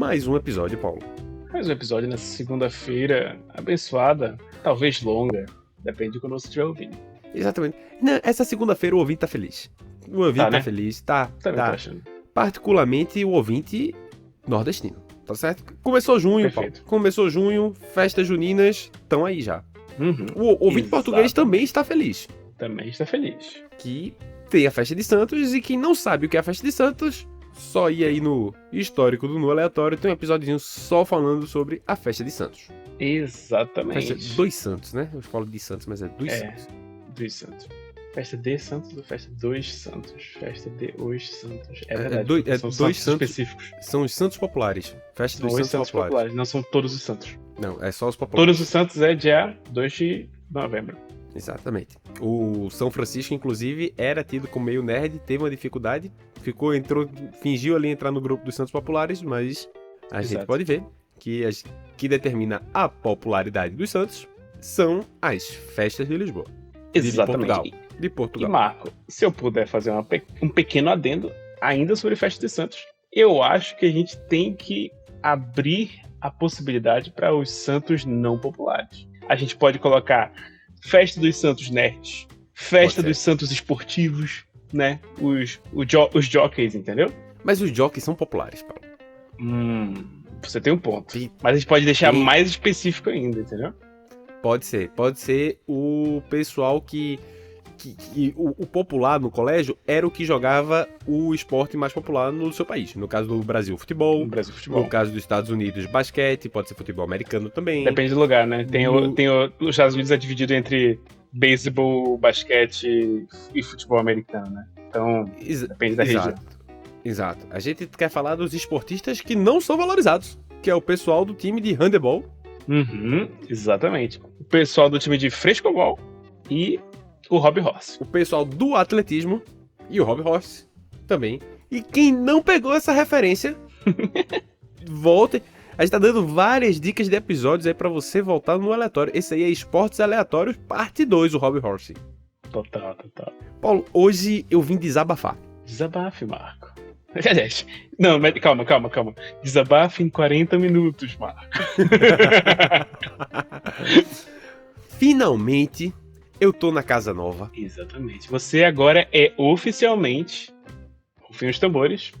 mais um episódio, Paulo. Mais um episódio nessa segunda-feira abençoada, talvez longa, depende de quando você estiver ouvindo. Exatamente. Essa segunda-feira o ouvinte tá feliz. O ouvinte tá feliz, tá. Achando. Particularmente o ouvinte nordestino, tá certo? Começou junho, Paulo. Começou junho, festas juninas, estão aí já. Uhum. O ouvinte português também está feliz. Também está feliz. Que tem a festa de Santos e quem não sabe o que é a festa de Santos, só ir aí no histórico do No Aleatório, tem um episódiozinho só falando sobre a festa de Santos. Exatamente. Festa dos Santos, né? Eu falo de Santos, mas é dos Santos. Dos Santos. Festa de Santos ou festa dos Santos? Festa de os Santos. É verdade. São dois Santos específicos. São os Santos populares. Festa dos Santos populares. Não são todos os Santos. Não, é só os populares. Todos os Santos é dia 2 de novembro. Exatamente. O São Francisco, inclusive, era tido como meio nerd, teve uma dificuldade, fingiu ali entrar no grupo dos Santos populares, mas a gente pode ver que determina a popularidade dos Santos são as festas de Lisboa. Exatamente. De Portugal. E Marco, se eu puder fazer um pequeno adendo ainda sobre festa de Santos, eu acho que a gente tem que abrir a possibilidade para os santos não populares. A gente pode colocar festa dos santos nerds, festa dos santos esportivos, né? Os jockeys, entendeu? Mas os jockeys são populares, Paulo. Você tem um ponto. Mas a gente pode deixar mais específico ainda, entendeu? Pode ser o pessoal que o popular no colégio era o que jogava o esporte mais popular no seu país. No caso do Brasil, futebol. No caso dos Estados Unidos, basquete. Pode ser futebol americano também. Depende do lugar, né? Os Estados Unidos é dividido entre beisebol, basquete e futebol americano, né? Então, depende da região. Exato. A gente quer falar dos esportistas que não são valorizados, que é o pessoal do time de handebol. Exatamente. O pessoal do time de frescobol e o hobby horse. O pessoal do atletismo e o hobby horse também. E quem não pegou essa referência, volte. A gente tá dando várias dicas de episódios aí pra você voltar no aleatório. Esse aí é Esportes Aleatórios, parte 2, o hobby horse. Total. Paulo, hoje eu vim desabafar. Desabafe, Marco. Não, mas calma. Desabafe em 40 minutos, Marco. Finalmente, eu tô na casa nova. Exatamente. Você agora é oficialmente, rufem os tambores,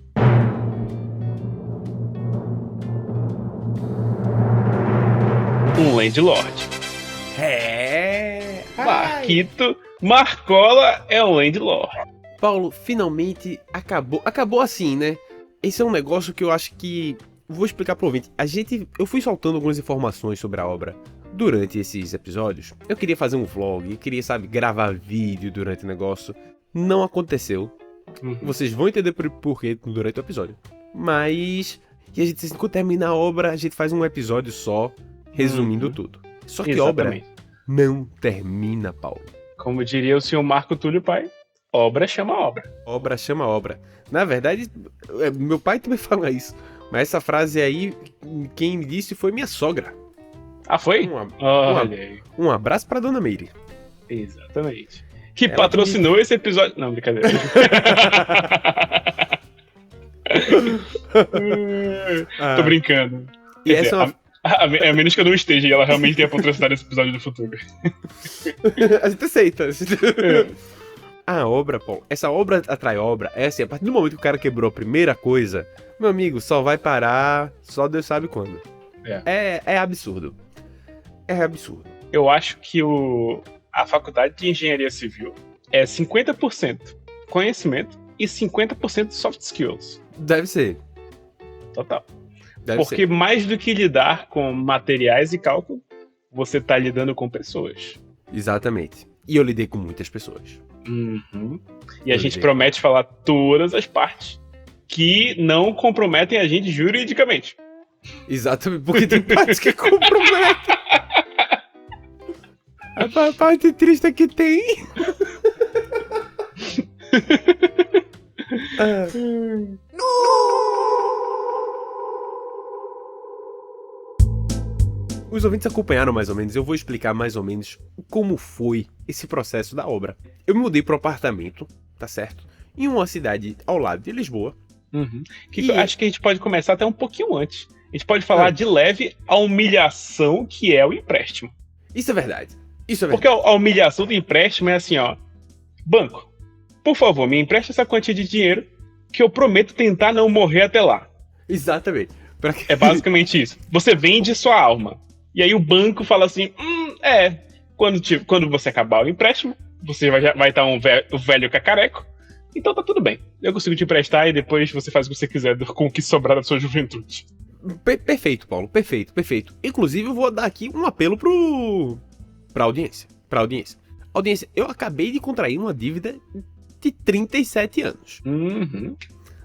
um landlord. Marcola é um landlord. Paulo, finalmente acabou assim, né? Esse é um negócio que eu acho que... Vou explicar pro ouvinte. Eu fui soltando algumas informações sobre a obra durante esses episódios. Eu queria fazer um vlog, eu queria, gravar vídeo durante o negócio. Não aconteceu. Vocês vão entender porquê durante o episódio. Mas... E a gente, quando terminar a obra, a gente faz um episódio só, resumindo tudo. Só que a obra não termina, Paulo. Como diria o senhor Marco Túlio Pai, obra chama obra. Obra chama obra. Na verdade, meu pai também fala isso. Mas essa frase aí, quem me disse foi minha sogra. Ah, foi? Um abraço pra dona Meire. Exatamente. Que patrocinou esse episódio. Não, brincadeira. Tô brincando. E essa é uma... A menos que eu não esteja e ela realmente tenha patrocinado esse episódio do futuro. A gente aceita. A obra, Paulo, essa obra atrai obra, é assim, a partir do momento que o cara quebrou a primeira coisa, meu amigo, só vai parar, só Deus sabe quando. É absurdo. É absurdo. Eu acho que a faculdade de engenharia civil é 50% conhecimento e 50% soft skills. Deve ser. Total. Porque mais do que lidar com materiais e cálculo, você tá lidando com pessoas. Exatamente. E eu lidei com muitas pessoas. E a gente promete falar todas as partes que não comprometem a gente juridicamente. Exatamente, porque tem partes que comprometem. A parte triste é que tem. Os ouvintes acompanharam mais ou menos, eu vou explicar mais ou menos como foi esse processo da obra. Eu me mudei para um apartamento, tá certo? Em uma cidade ao lado de Lisboa. Acho que a gente pode começar até um pouquinho antes. A gente pode falar de leve a humilhação que é o empréstimo. Isso é verdade. Porque a humilhação do empréstimo é assim, ó. Banco, por favor, me empreste essa quantia de dinheiro que eu prometo tentar não morrer até lá. Exatamente. É basicamente isso. Você vende sua alma. E aí o banco fala assim, quando você acabar o empréstimo, você vai estar um velho cacareco, então tá tudo bem. Eu consigo te emprestar e depois você faz o que você quiser com o que sobrar da sua juventude. Perfeito, Paulo. Perfeito. Inclusive, eu vou dar aqui um apelo pra audiência. Audiência, eu acabei de contrair uma dívida de 37 anos. Uhum.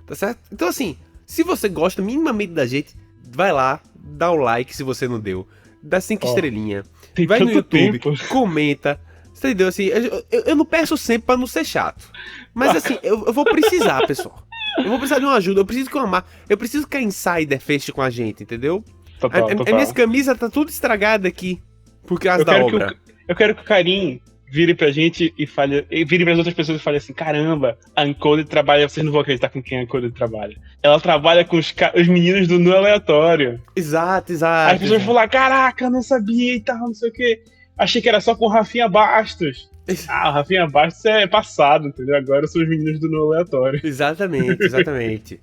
Tá certo? Então, assim, se você gosta minimamente da gente, vai lá, dá o like se você não deu, dá 5 estrelinhas, vai no YouTube, comenta. Você entendeu? Assim, eu não peço sempre pra não ser chato. Mas, assim, eu vou precisar, pessoal. Eu vou precisar de uma ajuda, eu preciso que a Insider feche com a gente, entendeu? Total. A minha camisa tá tudo estragada aqui, por causa da obra. Eu quero que o Karim vire pra gente e vire pras outras pessoas e fale assim, caramba, a Uncoded trabalha, vocês não vão acreditar com quem a Uncoded trabalha. Ela trabalha com os meninos do Nu Aleatório. Exato. Aí as pessoas vão falar, caraca, eu não sabia e tal, não sei o quê. Achei que era só com o Rafinha Bastos. O Rafinha Bastos é passado, entendeu? Agora são os meninos do Nu Aleatório. Exatamente.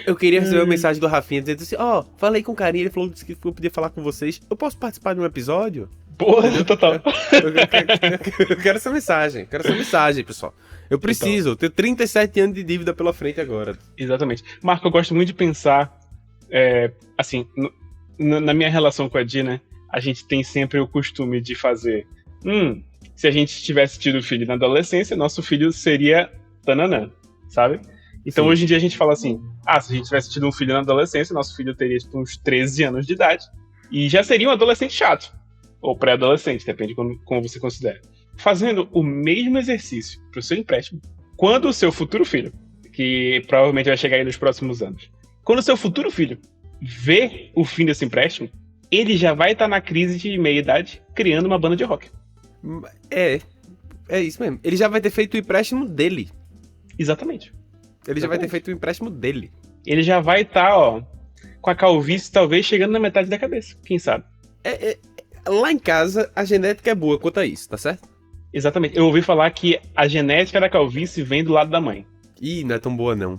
Eu queria receber uma mensagem do Rafinha dizendo assim, falei com o Carinha, ele falou que eu podia falar com vocês. Eu posso participar de um episódio? Porra, total. Eu quero essa mensagem, pessoal. Eu preciso, eu tenho 37 anos de dívida pela frente agora. Exatamente. Marco, eu gosto muito de pensar, assim, na minha relação com a Di, né? A gente tem sempre o costume de fazer, se a gente tivesse tido filho na adolescência, nosso filho seria tananã, sabe? Então, Hoje em dia a gente fala assim, se a gente tivesse tido um filho na adolescência, nosso filho teria tipo, uns 13 anos de idade e já seria um adolescente chato, ou pré-adolescente, depende de como você considera. Fazendo o mesmo exercício para o seu empréstimo, quando o seu futuro filho, que provavelmente vai chegar aí nos próximos anos, quando o seu futuro filho vê o fim desse empréstimo, ele já vai estar na crise de meia-idade criando uma banda de rock. É isso mesmo. Ele já vai ter feito o empréstimo dele. Exatamente. Ele já vai ter feito o empréstimo dele. Ele já vai estar, com a calvície talvez chegando na metade da cabeça. Quem sabe? Lá em casa, a genética é boa quanto a isso, tá certo? Exatamente. Eu ouvi falar que a genética da calvície vem do lado da mãe. Ih, não é tão boa, não.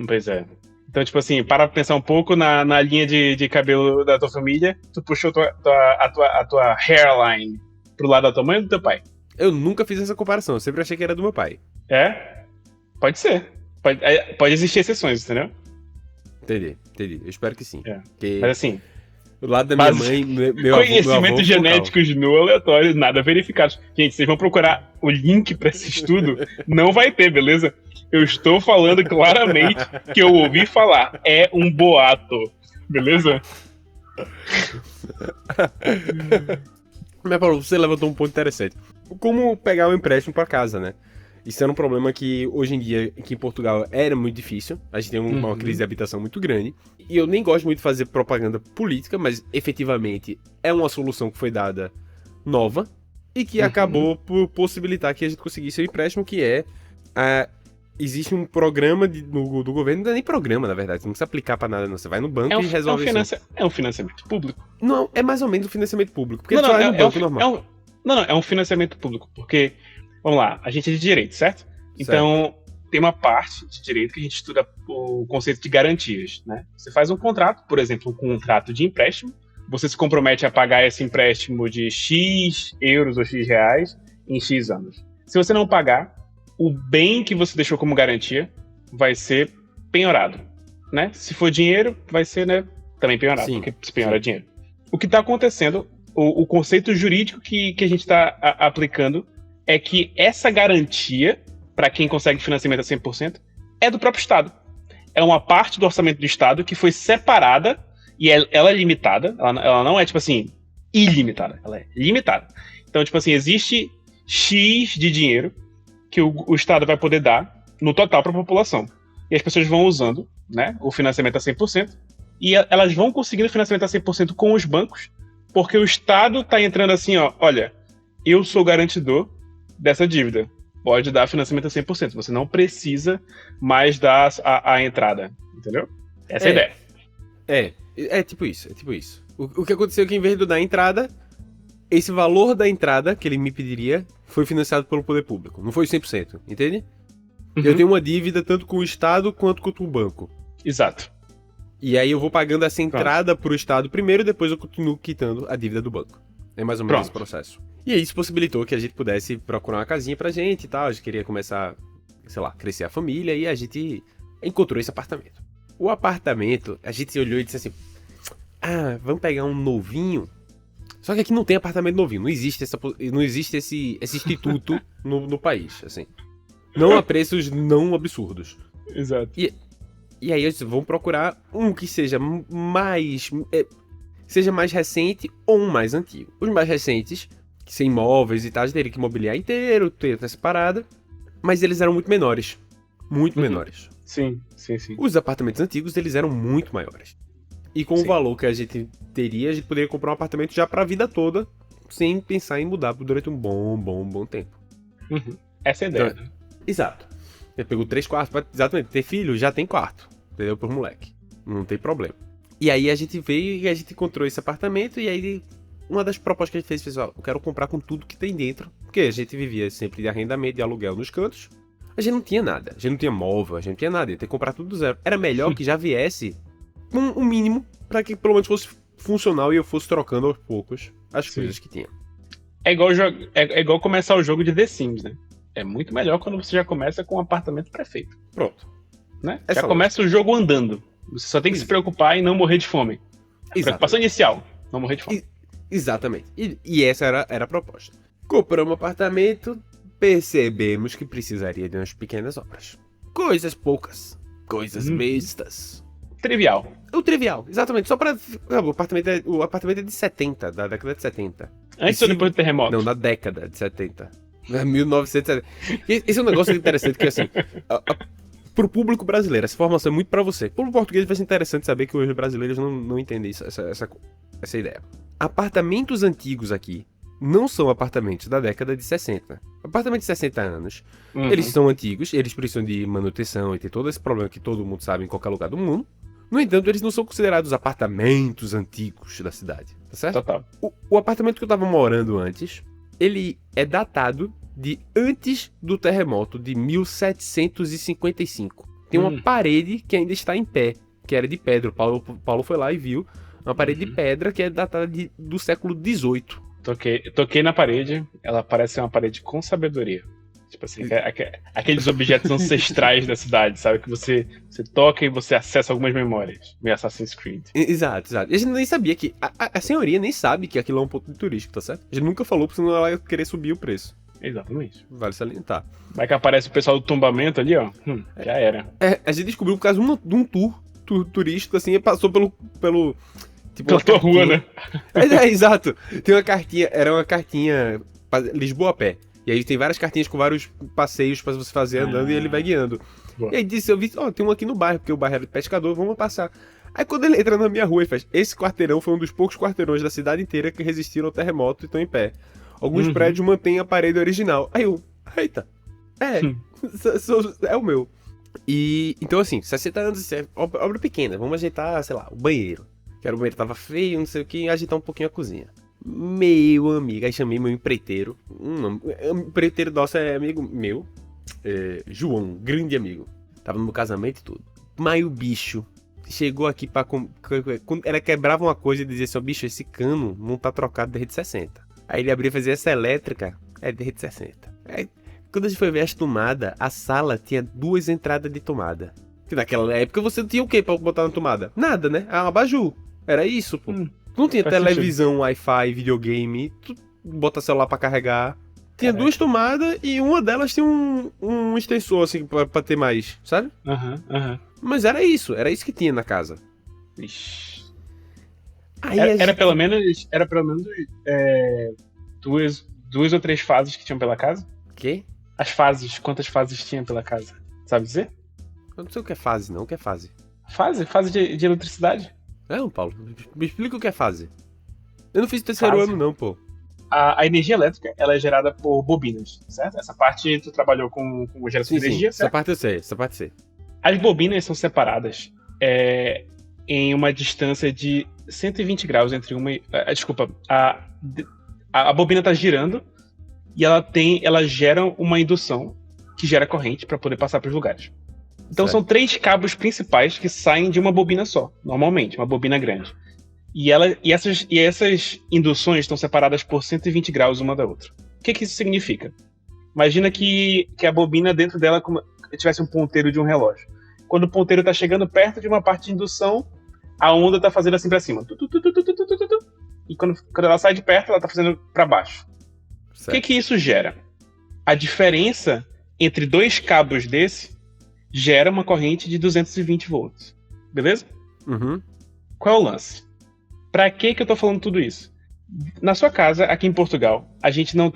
Pois é. Então, tipo assim, para pensar um pouco na linha de cabelo da tua família, tu puxou a tua hairline pro lado da tua mãe ou do teu pai? Eu nunca fiz essa comparação, eu sempre achei que era do meu pai. É? Pode ser. Pode existir exceções, entendeu? Entendi. Eu espero que sim. Mas assim... Do lado da minha mãe, meu avô... Conhecimentos genéticos no aleatório, nada verificados. Gente, vocês vão procurar o link pra esse estudo, não vai ter, beleza? Eu estou falando claramente que eu ouvi falar. É um boato, beleza? Mas, Paulo, você levantou um ponto interessante. Como pegar um empréstimo pra casa, né? Isso era um problema que, hoje em dia, aqui em Portugal, era muito difícil. A gente tem uma crise de habitação muito grande. E eu nem gosto muito de fazer propaganda política, mas, efetivamente, é uma solução que foi dada nova e que acabou por possibilitar que a gente conseguisse o empréstimo, que existe um programa do governo, não é nem programa, na verdade, você não precisa aplicar pra nada, não. Você vai no banco e resolve isso. É um financiamento público? Não, é mais ou menos um financiamento público, porque não é no banco normal. É um financiamento público, porque... Vamos lá, a gente é de direito, certo? Então, tem uma parte de direito que a gente estuda o conceito de garantias, né? Você faz um contrato, por exemplo, um contrato de empréstimo, você se compromete a pagar esse empréstimo de X euros ou X reais em X anos. Se você não pagar, o bem que você deixou como garantia vai ser penhorado, né? Se for dinheiro, vai ser, né, também penhorado, porque se penhora dinheiro. O que está acontecendo, o conceito jurídico que a gente está aplicando é que essa garantia, para quem consegue financiamento a 100%, é do próprio Estado. É uma parte do orçamento do Estado que foi separada, e ela é limitada, ela não é, tipo assim, ilimitada, ela é limitada. Então, tipo assim, existe X de dinheiro que o Estado vai poder dar no total para a população. E as pessoas vão usando, né, o financiamento a 100%, e elas vão conseguindo financiamento a 100% com os bancos, porque o Estado está entrando assim, olha, eu sou garantidor dessa dívida. Pode dar financiamento a 100%. Você não precisa mais dar a entrada. Entendeu? Essa é a ideia. É tipo isso, é tipo isso. O que aconteceu é que em vez de eu dar a entrada, esse valor da entrada que ele me pediria foi financiado pelo poder público. Não foi 100%, entende? Eu tenho uma dívida tanto com o Estado quanto com o banco. Exato. E aí eu vou pagando essa entrada pro Estado primeiro e depois eu continuo quitando a dívida do banco. É mais ou menos esse processo. E aí isso possibilitou que a gente pudesse procurar uma casinha pra gente e tal. A gente queria começar, sei lá, crescer a família e a gente encontrou esse apartamento. O apartamento, a gente olhou e disse assim, vamos pegar um novinho. Só que aqui não tem apartamento novinho, não existe esse instituto no país, assim. Não a preços não absurdos. Exato. E aí eu disse, vamos procurar um que seja mais recente ou um mais antigo. Os mais recentes, que são imóveis e tal, a gente teria que mobiliar inteiro, ter essa parada, mas eles eram muito menores. Muito menores. Sim. Os apartamentos antigos, eles eram muito maiores. E com o valor que a gente teria, a gente poderia comprar um apartamento já pra vida toda, sem pensar em mudar durante um bom tempo. Essa é a ideia. Então, exato. Ele pegou 3 quartos pra, exatamente, ter filho, já tem quarto. Entendeu? Por moleque. Não tem problema. E aí a gente veio e a gente encontrou esse apartamento e aí uma das propostas que a gente fez, eu quero comprar com tudo que tem dentro. Porque a gente vivia sempre de arrendamento e aluguel nos cantos. A gente não tinha nada. A gente não tinha móvel, a gente não tinha nada. Ia ter que comprar tudo do zero. Era melhor que já viesse um mínimo pra que pelo menos fosse funcional e eu fosse trocando aos poucos as coisas que tinha. É igual começar o jogo de The Sims, né? É muito melhor quando você já começa com um apartamento pré-feito. Pronto. Né? Já começa o jogo andando. Você só tem que se preocupar em não morrer de fome. Preocupação inicial, não morrer de fome. Exatamente. E essa era a proposta. Compramos um apartamento, percebemos que precisaria de umas pequenas obras. Coisas poucas. Coisas bestas. Trivial. O trivial, exatamente. Só pra... O apartamento é de 70, da década de 70. Antes ou depois do terremoto? Não, na década de 70. 1970. Esse é um negócio interessante que, assim... Pro público brasileiro, essa informação é muito pra você. Pro português vai ser interessante saber que hoje os brasileiros não entendem essa ideia. Apartamentos antigos aqui não são apartamentos da década de 60. Apartamentos de 60 anos, eles são antigos, eles precisam de manutenção e tem todo esse problema que todo mundo sabe em qualquer lugar do mundo. No entanto, eles não são considerados apartamentos antigos da cidade, tá certo? Total. O apartamento que eu tava morando antes, ele é datado de antes do terremoto de 1755. Tem uma parede que ainda está em pé, que era de pedra. O Paulo foi lá e viu uma parede de pedra que é datada do século XVIII. Toquei na parede, ela parece uma parede com sabedoria. Tipo assim, aqueles objetos ancestrais da cidade, sabe? Que você toca e você acessa algumas memórias. Meio Assassin's Creed. Exato. E a gente nem sabia que... A senhoria nem sabe que aquilo é um ponto turístico, tá certo? A gente nunca falou, porque senão ela ia querer subir o preço. Exatamente. Vale salientar. Vai que aparece o pessoal do tombamento ali, ó. Já era. A gente descobriu por causa de um tour turístico, assim, e passou pelo tipo, pela tua rua, né? Exato. Tem uma cartinha, era uma cartinha Lisboa a pé. E aí tem várias cartinhas com vários passeios pra você fazer andando e ele vai guiando. Boa. E aí disse, eu vi, tem um aqui no bairro, porque o bairro era de pescador, vamos passar. Aí quando ele entra na minha rua, ele faz, esse quarteirão foi um dos poucos quarteirões da cidade inteira que resistiram ao terremoto e estão em pé. Alguns prédios mantêm a parede original. Aí eu, eita, é o meu. E, então assim, 60 anos, é obra pequena, vamos ajeitar, sei lá, o banheiro. Que era o banheiro tava feio, não sei o que, e ajeitar um pouquinho a cozinha. Meu amigo, aí chamei meu empreiteiro. O empreiteiro nosso é amigo meu, João, grande amigo. Tava no meu casamento e tudo. Mas o bicho chegou aqui pra... Quando ela quebrava uma coisa e dizia assim, bicho, esse cano não tá trocado desde 60. Aí ele abria e fazia essa elétrica, desde 60. Aí, quando a gente foi ver as tomadas, a sala tinha 2 entradas de tomada. Que naquela época você tinha o que pra botar na tomada? Nada, né? Um abajur. Era isso, pô. Não tinha televisão, Wi-Fi, videogame, tu bota celular pra carregar. Tinha 2 tomadas e uma delas tinha um extensor, assim, pra ter mais, sabe? Mas era isso que tinha na casa. Ixi. Aí era pelo menos 2 ou 3 fases que tinham pela casa? Quê? As fases, quantas fases tinha pela casa? Sabe dizer? Eu não sei o que é fase, não. O que é fase? Fase de eletricidade. Não, Paulo. Me explica o que é fase. Eu não fiz terceiro ano, não, pô. A energia elétrica, ela é gerada por bobinas, certo? Essa parte tu trabalhou com geração de energia, certo? Essa parte eu sei. As bobinas são separadas em uma distância de 120 graus entre uma e... Desculpa, a bobina tá girando e ela gera uma indução que gera corrente para poder passar para os lugares. Então são 3 cabos principais que saem de uma bobina só, normalmente, uma bobina grande. E essas induções estão separadas por 120 graus uma da outra. O que isso significa? Imagina que a bobina dentro dela tivesse um ponteiro de um relógio. Quando o ponteiro está chegando perto de uma parte de indução, a onda está fazendo assim para cima. E quando ela sai de perto, ela está fazendo para baixo. Certo. O que isso gera? A diferença entre 2 cabos desse gera uma corrente de 220 volts. Beleza? Uhum. Qual é o lance? Pra que eu tô falando tudo isso? Na sua casa, aqui em Portugal, a gente não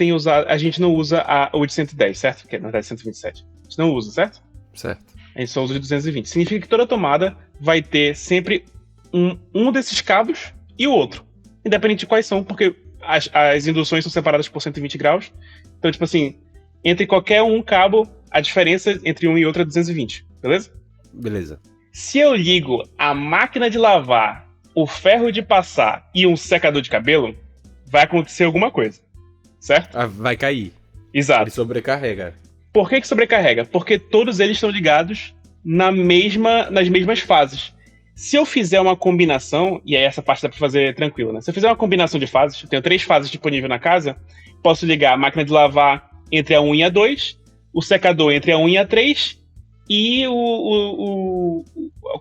usa a 810, certo? Porque na verdade é 127. A gente não usa, certo? Certo. A gente só usa de 220. Significa que toda tomada vai ter sempre um desses cabos e o outro. Independente de quais são, porque as induções são separadas por 120 graus. Então, tipo assim, entre qualquer um cabo, a diferença entre um e outro é 220. Beleza? Beleza. Se eu ligo a máquina de lavar, o ferro de passar e um secador de cabelo, vai acontecer alguma coisa. Certo? Vai cair. Exato. Ele sobrecarrega. Por que sobrecarrega? Porque todos eles estão ligados nas mesmas fases. Se eu fizer uma combinação, e aí essa parte dá pra fazer tranquilo, né? Se eu fizer uma combinação de fases, eu tenho 3 fases disponíveis na casa, posso ligar a máquina de lavar entre a 1 e a 2, o secador entre a 1 e a 3, e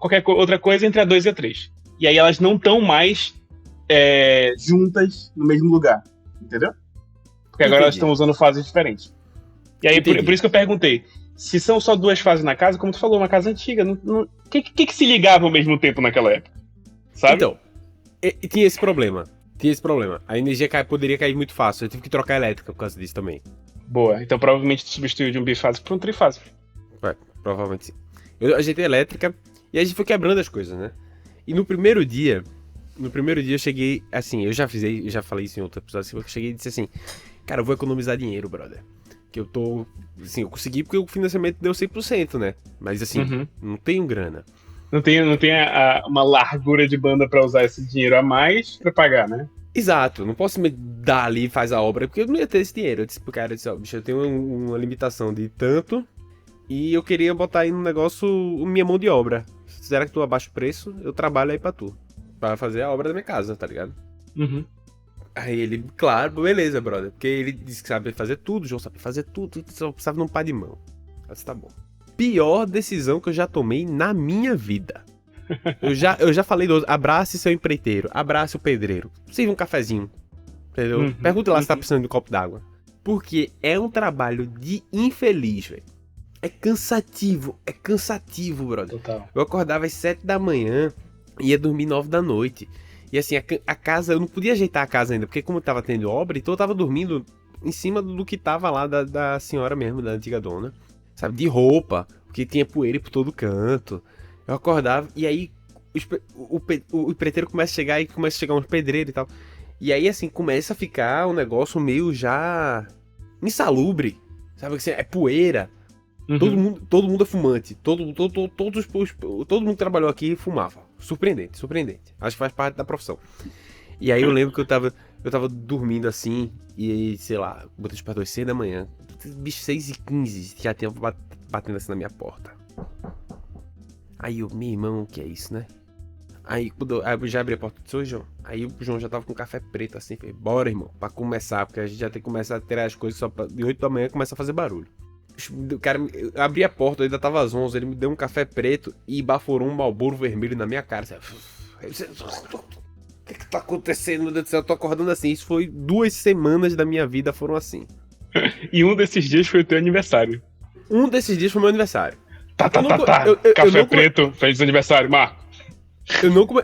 qualquer outra coisa entre a 2 e a 3. E aí elas não estão mais juntas no mesmo lugar, entendeu? Porque agora elas estão usando fases diferentes. E aí, por isso que eu perguntei, se são só 2 fases na casa, como tu falou, uma casa antiga, o que se ligava ao mesmo tempo naquela época? Sabe? Então, tinha esse problema. A energia poderia cair muito fácil. Eu tive que trocar a elétrica por causa disso também. Boa, então provavelmente tu substituiu de um bifásico para um trifásico. Provavelmente sim. Eu ajeitei a elétrica e a gente foi quebrando as coisas, né? E no primeiro dia eu cheguei, assim, eu já falei isso em outro episódio, eu cheguei e disse assim, cara, eu vou economizar dinheiro, brother. Que eu tô, assim, eu consegui porque o financiamento deu 100%, né? Mas assim, não tenho grana. Não tem uma largura de banda pra usar esse dinheiro a mais pra pagar, né? Exato, não posso me dar ali e faz a obra, porque eu não ia ter esse dinheiro. Eu disse pro cara, ó, bicho, eu tenho uma limitação de tanto e eu queria botar aí no negócio minha mão de obra. Será que tu abaixa o preço? Eu trabalho aí pra tu. Pra fazer a obra da minha casa, tá ligado? Uhum. Aí ele, claro, beleza, brother. Porque ele disse que sabe fazer tudo, o João sabe fazer tudo, só precisava de um par de mão. Eu disse, tá bom. Pior decisão que eu já tomei na minha vida. Eu já falei, abrace seu empreiteiro, abrace o pedreiro, sirva um cafezinho, entendeu? Pergunta lá se tá precisando de um copo d'água. Porque é um trabalho de infeliz, velho. É cansativo, brother. Total. Eu acordava às 7 da manhã e ia dormir 9 da noite. E assim, a casa, eu não podia ajeitar a casa ainda, porque como tava tendo obra, então eu tava dormindo em cima do que tava lá da senhora mesmo, da antiga dona. Sabe, de roupa, porque tinha poeira por todo canto. Eu acordava e aí o empreiteiro começa a chegar e começa a chegar uns pedreiros e tal. E aí assim, começa a ficar um negócio meio já insalubre. Sabe, assim, é poeira. Todo mundo é fumante. Todo mundo que trabalhou aqui fumava. Surpreendente. Acho que faz parte da profissão. E aí eu lembro que eu tava dormindo assim, e aí, sei lá, botei os pés 6 da manhã. Bicho, 6h15, já tinha batendo assim na minha porta. Aí eu, meu irmão, o que é isso, né? Aí eu já abri a porta do seu João. Aí o João já tava com café preto assim, falei, bora, irmão, pra começar, porque a gente já tem que começar a tirar as coisas só de 8 da manhã e começa a fazer barulho. O cara, eu abri a porta, ainda tava às 11, ele me deu um café preto e baforou um Marlboro vermelho na minha cara. O que tá acontecendo, meu Deus do céu? Eu tô acordando assim. Isso foi 2 semanas da minha vida foram assim. E um desses dias foi o teu aniversário. Um desses dias foi meu aniversário. Café preto, feliz aniversário, Marco.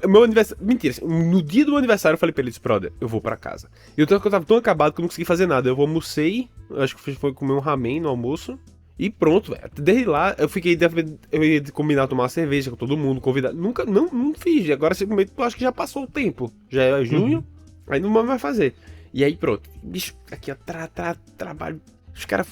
Meu aniversário. Mentira, no dia do meu aniversário eu falei pra ele, brother, eu vou pra casa. E eu tava tão acabado que eu não consegui fazer nada. Eu almocei, acho que foi comer um ramen no almoço. E pronto, velho. Desde lá, eu ia combinar tomar uma cerveja com todo mundo, convidar. Não fiz. Agora, simplesmente, eu acho que já passou o tempo. Já é junho, aí não vai fazer. E aí, pronto. Bicho, aqui, ó, trabalho. Os caras.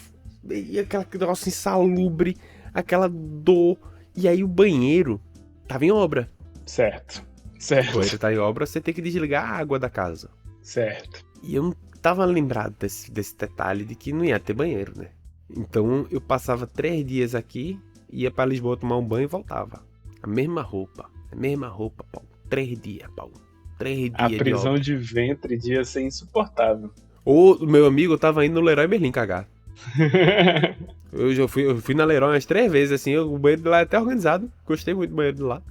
E aquele negócio insalubre, aquela dor. E aí, o banheiro tava em obra. Certo. O Certo. banheiro tá em obra, você tem que desligar a água da casa. Certo. E eu não tava lembrado desse detalhe de que não ia ter banheiro, né? Então eu passava 3 dias aqui, ia pra Lisboa tomar um banho e voltava. A mesma roupa, Paulo. 3 dias, Paulo. 3 A dias de prisão obra. de ventre ia ser insuportável. O meu amigo tava indo no Leroy Merlin cagar. Eu fui na Leroy umas 3 vezes, assim, o banheiro de lá é até organizado. Gostei muito do banheiro de lá.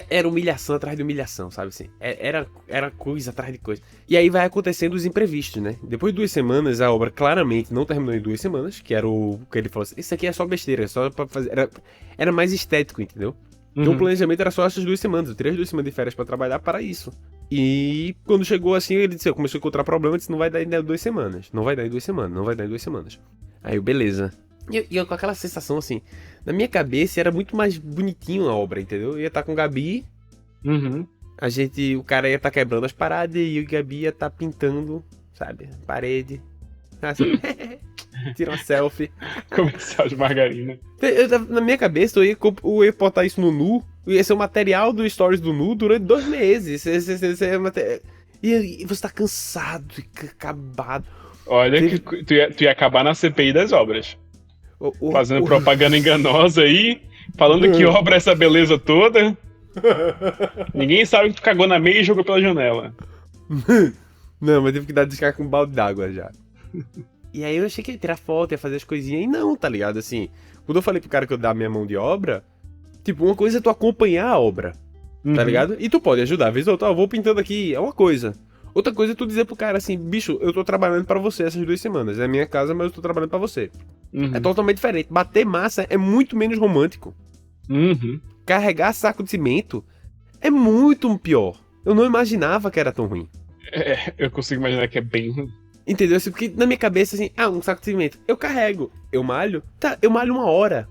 Era humilhação atrás de humilhação, sabe assim? Era coisa atrás de coisa. E aí vai acontecendo os imprevistos, né? Depois de 2 semanas, a obra claramente não terminou em 2 semanas, que era o que ele falou assim, isso aqui é só besteira, é só pra fazer... Era mais estético, entendeu? Então o planejamento era só essas 2 semanas. Eu teria as 2 semanas de férias pra trabalhar para isso. E quando chegou assim, ele disse, começou a encontrar problema, disse, não vai dar em 2 semanas. Não vai dar em 2 semanas, não vai dar em 2 semanas. Aí eu, beleza. E eu com aquela sensação assim, na minha cabeça era muito mais bonitinho a obra, entendeu? Eu ia estar com o Gabi, o cara ia estar quebrando as paradas e o Gabi ia estar pintando, sabe, parede. Assim, tira uma selfie. Comercial de margarina. Na minha cabeça, eu ia botar isso no Nu, ia ser o material do Stories do Nu durante 2 meses. E você tá cansado e acabado. Olha que tu ia acabar na CPI das obras. Fazendo propaganda enganosa aí, falando que obra é essa beleza toda. Ninguém sabe que tu cagou na meia e jogou pela janela. Não, mas tive que dar descarga com um balde d'água já. E aí eu achei que ia tirar foto, ia fazer as coisinhas, e não, tá ligado? Assim, quando eu falei pro cara que eu dar minha mão de obra, tipo, uma coisa é tu acompanhar a obra, tá ligado? E tu pode ajudar, às vezes eu vou pintando aqui, é uma coisa. Outra coisa é tu dizer pro cara assim, bicho, eu tô trabalhando pra você essas 2 semanas, é a minha casa, mas eu tô trabalhando pra você. É totalmente diferente. Bater massa é muito menos romântico. Carregar saco de cimento é muito pior. Eu não imaginava que era tão ruim. Eu consigo imaginar que é bem ruim. Entendeu? Assim, porque na minha cabeça, assim, um saco de cimento, eu carrego, eu malho, tá, eu malho 1 hora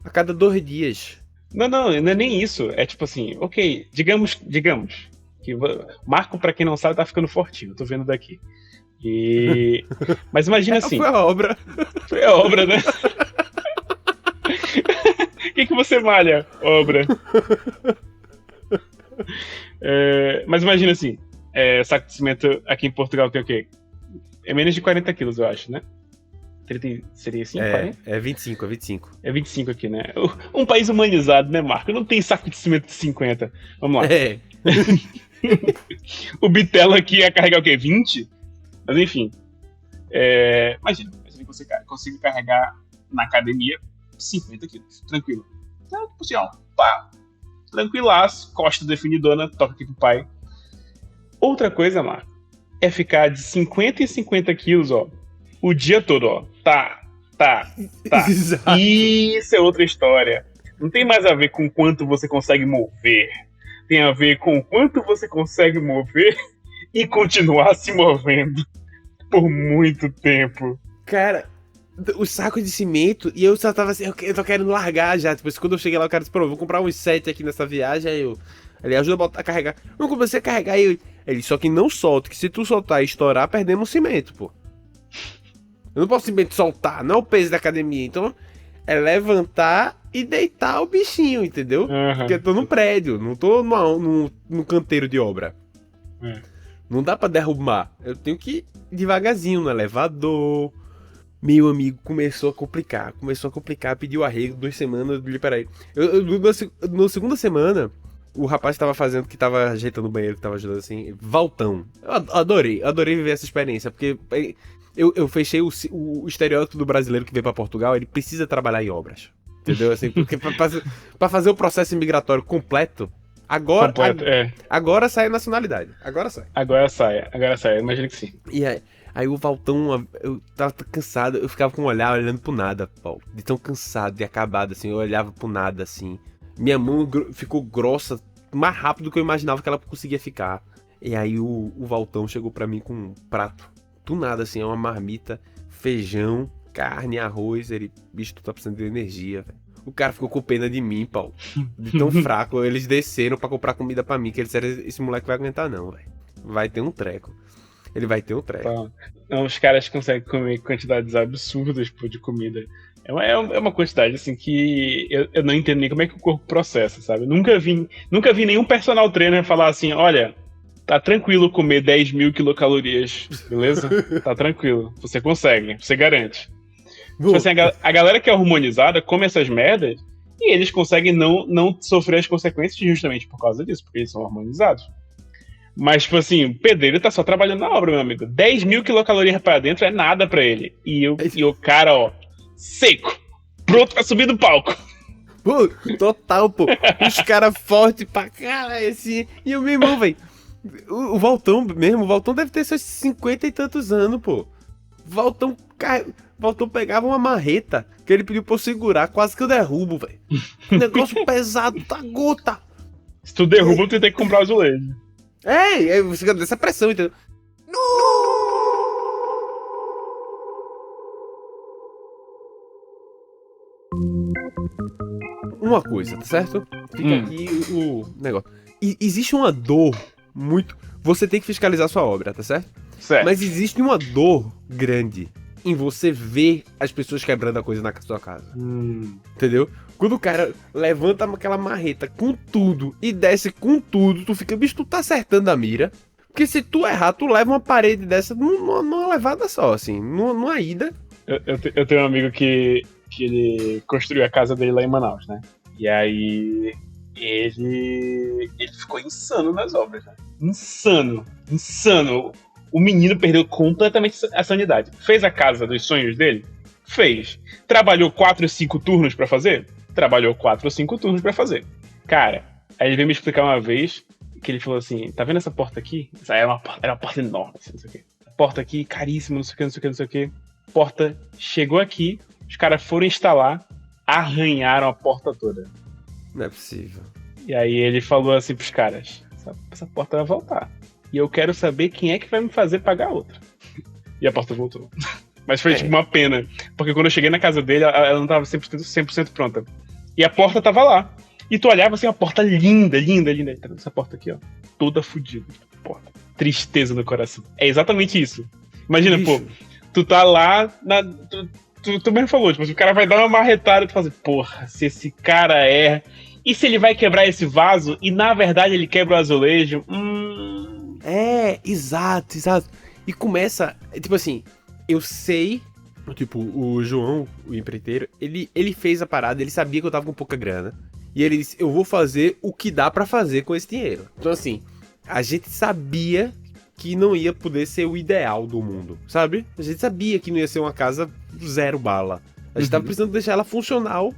a cada 2 dias. Não é nem isso. É tipo assim, ok, digamos que Marco, pra quem não sabe, tá ficando fortinho, eu tô vendo daqui. Mas imagina assim. Foi a obra. Foi a obra, né? O que você malha, obra? Mas imagina assim, saco de cimento aqui em Portugal tem o quê? É menos de 40 quilos, eu acho, né? Seria assim, 40? É 25, é 25. É 25 aqui, né? Um país humanizado, né, Marco? Não tem saco de cimento de 50. Vamos lá. O bitelo aqui ia carregar o quê? 20? Mas enfim. Imagina que você consiga carregar na academia 50 quilos, tranquilo. Então, tipo assim, ó, pá, tranquilaço, costa definidona, toca aqui pro pai. Outra coisa, Marco, é ficar de 50 em 50 quilos, ó, o dia todo, ó. Tá. Exato. Isso é outra história. Não tem mais a ver com quanto você consegue mover. Tem a ver com quanto você consegue mover e continuar se movendo por muito tempo. Cara, o saco de cimento, e eu só tava assim, eu tô querendo largar já. Tipo, quando eu cheguei lá, o cara disse, pô, vou comprar uns 7 aqui nessa viagem, aí ele ajuda a carregar. Eu comecei a carregar e ele, só que não solta, que se tu soltar e estourar, perdemos o cimento, pô. Eu não posso simplesmente soltar, não é o peso da academia. Então, é levantar e deitar o bichinho, entendeu? Porque eu tô no prédio, não tô no canteiro de obra. Não dá pra derrubar. Eu tenho que ir devagarzinho no elevador. Meu amigo, começou a complicar, pediu arrego, 2 semanas, eu falei, peraí. Na segunda semana, o rapaz que tava ajeitando o banheiro, que tava ajudando assim, Valtão. Eu adorei viver essa experiência, porque eu fechei o estereótipo do brasileiro que veio pra Portugal, ele precisa trabalhar em obras. Entendeu? Assim, porque pra fazer o processo imigratório completo, agora sai a nacionalidade. Agora sai, eu imagino que sim. E aí o Valtão, eu tava cansado, eu ficava com um olhar olhando pro nada, Paulo. De tão cansado e acabado, assim, eu olhava pro nada, assim. Minha mão ficou grossa mais rápido do que eu imaginava que ela conseguia ficar. E aí o Valtão chegou pra mim com um prato. Do nada, assim, é uma marmita, feijão, carne, arroz. Ele, bicho, tu tá precisando de energia, velho. O cara ficou com pena de mim, Paulo. De tão fraco. Eles desceram pra comprar comida pra mim, que eles disseram, esse moleque vai aguentar não, velho. Vai ter um treco. Ele vai ter um treco. Não, os caras conseguem comer quantidades absurdas de comida. É uma quantidade, assim, que eu não entendo nem como é que o corpo processa, sabe? Nunca vi nenhum personal trainer falar assim, olha, tá tranquilo comer 10.000 quilocalorias, beleza? Tá tranquilo, você consegue, você garante. Tipo assim, a galera que é hormonizada come essas merdas e eles conseguem não sofrer as consequências justamente por causa disso, porque eles são hormonizados. Mas, tipo assim, o pedreiro tá só trabalhando na obra, meu amigo. 10.000 quilocalorias pra dentro é nada pra ele. E o cara, ó, seco, pronto pra subir do palco. Pô, total, pô. Os caras fortes pra caralho, assim. E o meu irmão, velho. O Valtão mesmo, o Valtão deve ter seus 50 e tantos anos, pô. Valtão pegava uma marreta que ele pediu pra eu segurar, quase que eu derrubo, velho. Negócio pesado, tá gota. Se tu derruba, tu tem que comprar azulejo. Você fica dessa pressão, entendeu? Uma coisa, tá certo? Fica aqui o negócio. Existe uma dor muito... Você tem que fiscalizar sua obra, tá certo? Certo. Mas existe uma dor grande em você ver as pessoas quebrando a coisa na sua casa. Entendeu? Quando o cara levanta aquela marreta com tudo e desce com tudo, tu fica, bicho, tu tá acertando a mira. Porque se tu errar, tu leva uma parede dessa numa levada só, assim, numa ida. Eu tenho um amigo que ele construiu a casa dele lá em Manaus, né? E aí ele ficou insano nas obras, né? Insano. O menino perdeu completamente a sanidade. Fez a casa dos sonhos dele? Fez. Trabalhou 4 ou 5 turnos pra fazer? Trabalhou 4 ou 5 turnos pra fazer. Cara, aí ele veio me explicar uma vez que ele falou assim, tá vendo essa porta aqui? Essa era uma porta enorme, assim, não sei o quê. A porta aqui, caríssima, não sei o que. Porta chegou aqui, os caras foram instalar, arranharam a porta toda. Não é possível. E aí ele falou assim pros caras, essa porta vai voltar. E eu quero saber quem é que vai me fazer pagar outra. E a porta voltou. Mas foi tipo uma pena. Porque quando eu cheguei na casa dele, ela não tava 100% pronta. E a porta tava lá. E tu olhava assim, uma porta linda. Essa porta aqui, ó. Toda fodida. Porta. Tristeza no coração. É exatamente isso. Imagina, bicho. Pô, tu tá lá. Tu mesmo falou, tipo, o cara vai dar uma marretada e tu fala assim, porra, se esse cara erra. E se ele vai quebrar esse vaso e na verdade ele quebra o azulejo? Exato. E começa, tipo assim, eu sei, tipo, o João, o empreiteiro, ele fez a parada, ele sabia que eu tava com pouca grana. E ele disse, eu vou fazer o que dá pra fazer com esse dinheiro. Então assim, a gente sabia que não ia poder ser o ideal do mundo, sabe? A gente sabia que não ia ser uma casa zero bala. A gente tava precisando deixar ela funcional,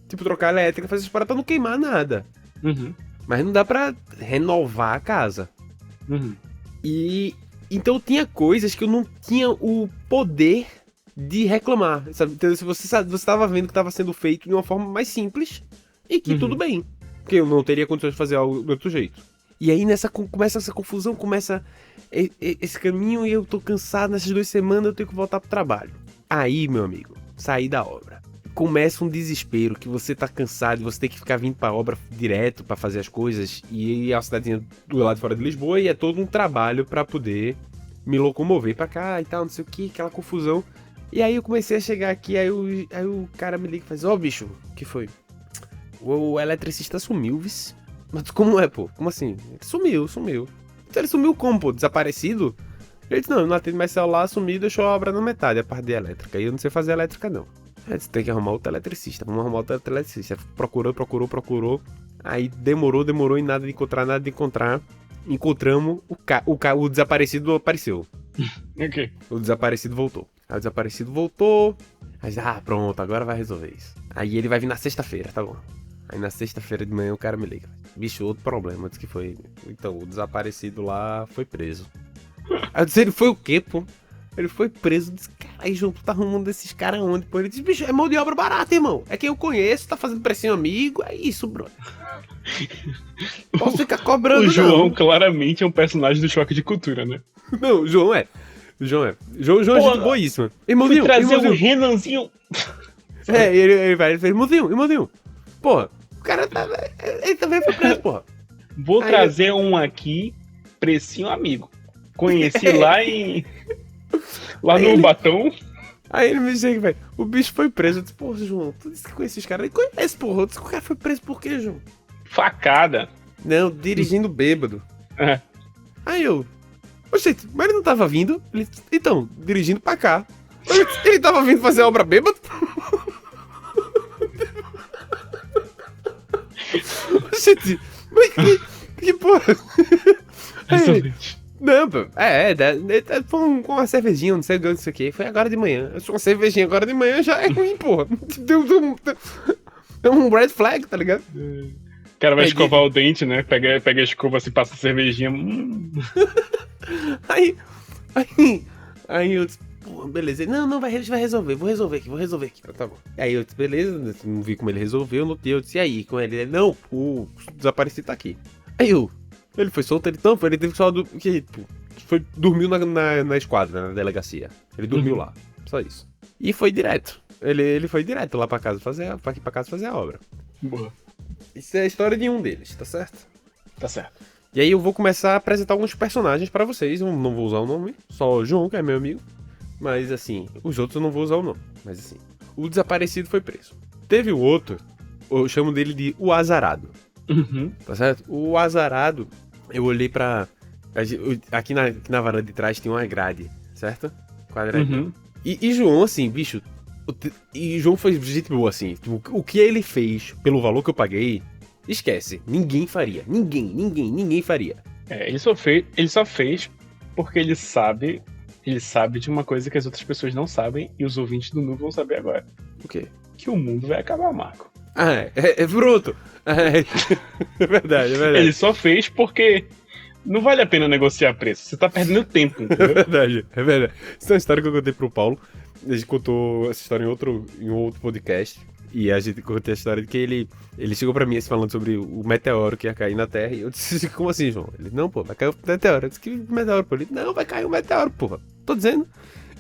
tipo, trocar a elétrica, fazer essas paradas pra não queimar nada. Mas não dá pra renovar a casa. E então tinha coisas que eu não tinha o poder de reclamar, sabe? Então, se você estava vendo que estava sendo feito de uma forma mais simples e que tudo bem, porque eu não teria condições de fazer algo do outro jeito. E aí começa essa confusão, começa esse caminho e eu tô cansado, nessas 2 semanas eu tenho que voltar pro trabalho. Aí, meu amigo, saí da obra. Começa um desespero, que você tá cansado, você tem que ficar vindo pra obra direto pra fazer as coisas, e a cidadezinha do lado de fora de Lisboa, e é todo um trabalho pra poder me locomover pra cá e tal, não sei o que, aquela confusão. E aí eu comecei a chegar aqui, aí o cara me liga e faz, ó, bicho, o que foi? O eletricista sumiu, vice. Mas como é, pô? Como assim? Ele sumiu. Então ele sumiu como, pô? Desaparecido? Ele disse, não, eu não atendo mais celular, sumiu, deixou a obra na metade, a parte de elétrica. E eu não sei fazer elétrica, não. Aí disse, tem que arrumar outro eletricista. Vamos arrumar outro eletricista. Procurou. Aí demorou e nada de encontrar. Encontramos, o desaparecido apareceu. Ok. O desaparecido voltou. Aí o desaparecido voltou. Aí, pronto, agora vai resolver isso. Aí ele vai vir na sexta-feira, tá bom. Aí na sexta-feira de manhã o cara me liga. Bicho, outro problema. Disse que foi. Então, o desaparecido lá foi preso. Aí eu disse, ele foi o quê, pô? Ele foi preso. Disse, caralho, João, tu tá arrumando esses caras onde? Pô, ele disse, bicho, é mão de obra barata, irmão. É quem eu conheço, tá fazendo precinho amigo. É isso, brother. Posso ficar cobrando, o João não. Claramente é um personagem do Choque de Cultura, né? Não, o João é. João é gente boíssima. Irmãozinho, fui trazer um Renanzinho. Ele fez, irmãozinho. Porra, o cara tá... Ele também foi preso, porra. Vou trazer um aqui, precinho amigo. Conheci lá no Batão. Aí ele me disse, velho, o bicho foi preso. Eu disse, porra, João, tu disse que conhece os caras. Ele conhece, porra. Eu disse que o cara foi preso por quê, João? Facada. Não, dirigindo bêbado. É. Aí eu, gente, mas ele não tava vindo? Ele, então, dirigindo pra cá. Ele tava vindo fazer a obra bêbado? Gente, mas que porra? Aí ele, não, pô, foi com uma cervejinha, não sei o que, foi agora de manhã. Uma cervejinha agora de manhã já é ruim, porra. Deu um red flag, tá ligado? O cara vai escovar o dente, né? Pega a escova assim, passa a cervejinha. Aí eu disse, porra, beleza. Ele, não, a gente vai resolver, vou resolver aqui. Tá bom. Aí eu disse, beleza, não vi como ele resolveu, no dia eu disse, e aí, com ele? Ele, não, o desaparecido tá aqui. Aí ele foi solto, ele teve só dormiu na esquadra, na delegacia. Ele dormiu lá, só isso. E foi direto. Ele foi direto lá pra casa fazer a obra. Boa. Isso é a história de um deles, tá certo? Tá certo. E aí eu vou começar a apresentar alguns personagens pra vocês. Eu não vou usar o nome, só o João, que é meu amigo. Mas assim, os outros eu não vou usar o nome. Mas assim, o desaparecido foi preso. Teve o outro, eu chamo dele de o azarado. Uhum. Tá certo? O azarado, eu olhei pra... Aqui na varanda de trás tem uma grade, certo? Quadradinho. Uhum. E João, assim, bicho... E João foi gente boa, assim. Tipo, o que ele fez pelo valor que eu paguei, esquece. Ninguém faria. Ninguém faria. Ele só fez porque ele sabe de uma coisa que as outras pessoas não sabem e os ouvintes do Noob vão saber agora. O quê? Que o mundo vai acabar, Marco. Ah, é bruto. É verdade. Ele só fez porque não vale a pena negociar preço. Você tá perdendo tempo, entendeu? É verdade. Isso é uma história que eu contei pro Paulo. A gente contou essa história em outro podcast. E a gente contou a história de que ele chegou pra mim assim, falando sobre o meteoro que ia cair na Terra. E eu disse, como assim, João? Ele, não, pô, vai cair o meteoro. Eu disse, que meteoro, pô? Ele, não, vai cair o meteoro, porra. Tô dizendo.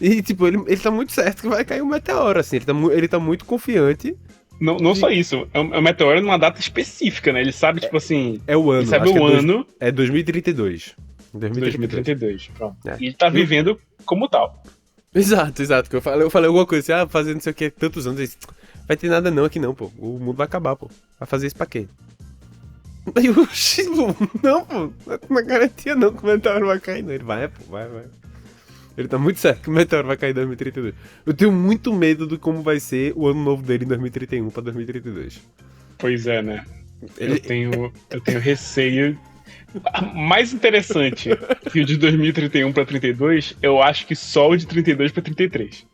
E, tipo, ele tá muito certo que vai cair o meteoro, assim. Ele tá muito confiante. Não só isso, é um meteoro numa data específica, né? Ele sabe, tipo assim... É o ano. Ele sabe o ano... É 2032. 2032, pronto. É. E ele tá vivendo como tal. Exato. Que eu falei alguma coisa assim, fazendo não sei o que, tantos anos. Disse, vai ter nada não aqui não, pô. O mundo vai acabar, pô. Vai fazer isso pra quê? Aí eu, não, pô. Não é garantia não que o meteoro vai cair, não. Ele vai. Ele tá muito certo que o meteoro vai cair em 2032. Eu tenho muito medo de como vai ser o ano novo dele em 2031 pra 2032. Pois é, né? Eu tenho receio. Mais interessante que o de 2031 pra 32, eu acho que só o de 32 pra 33.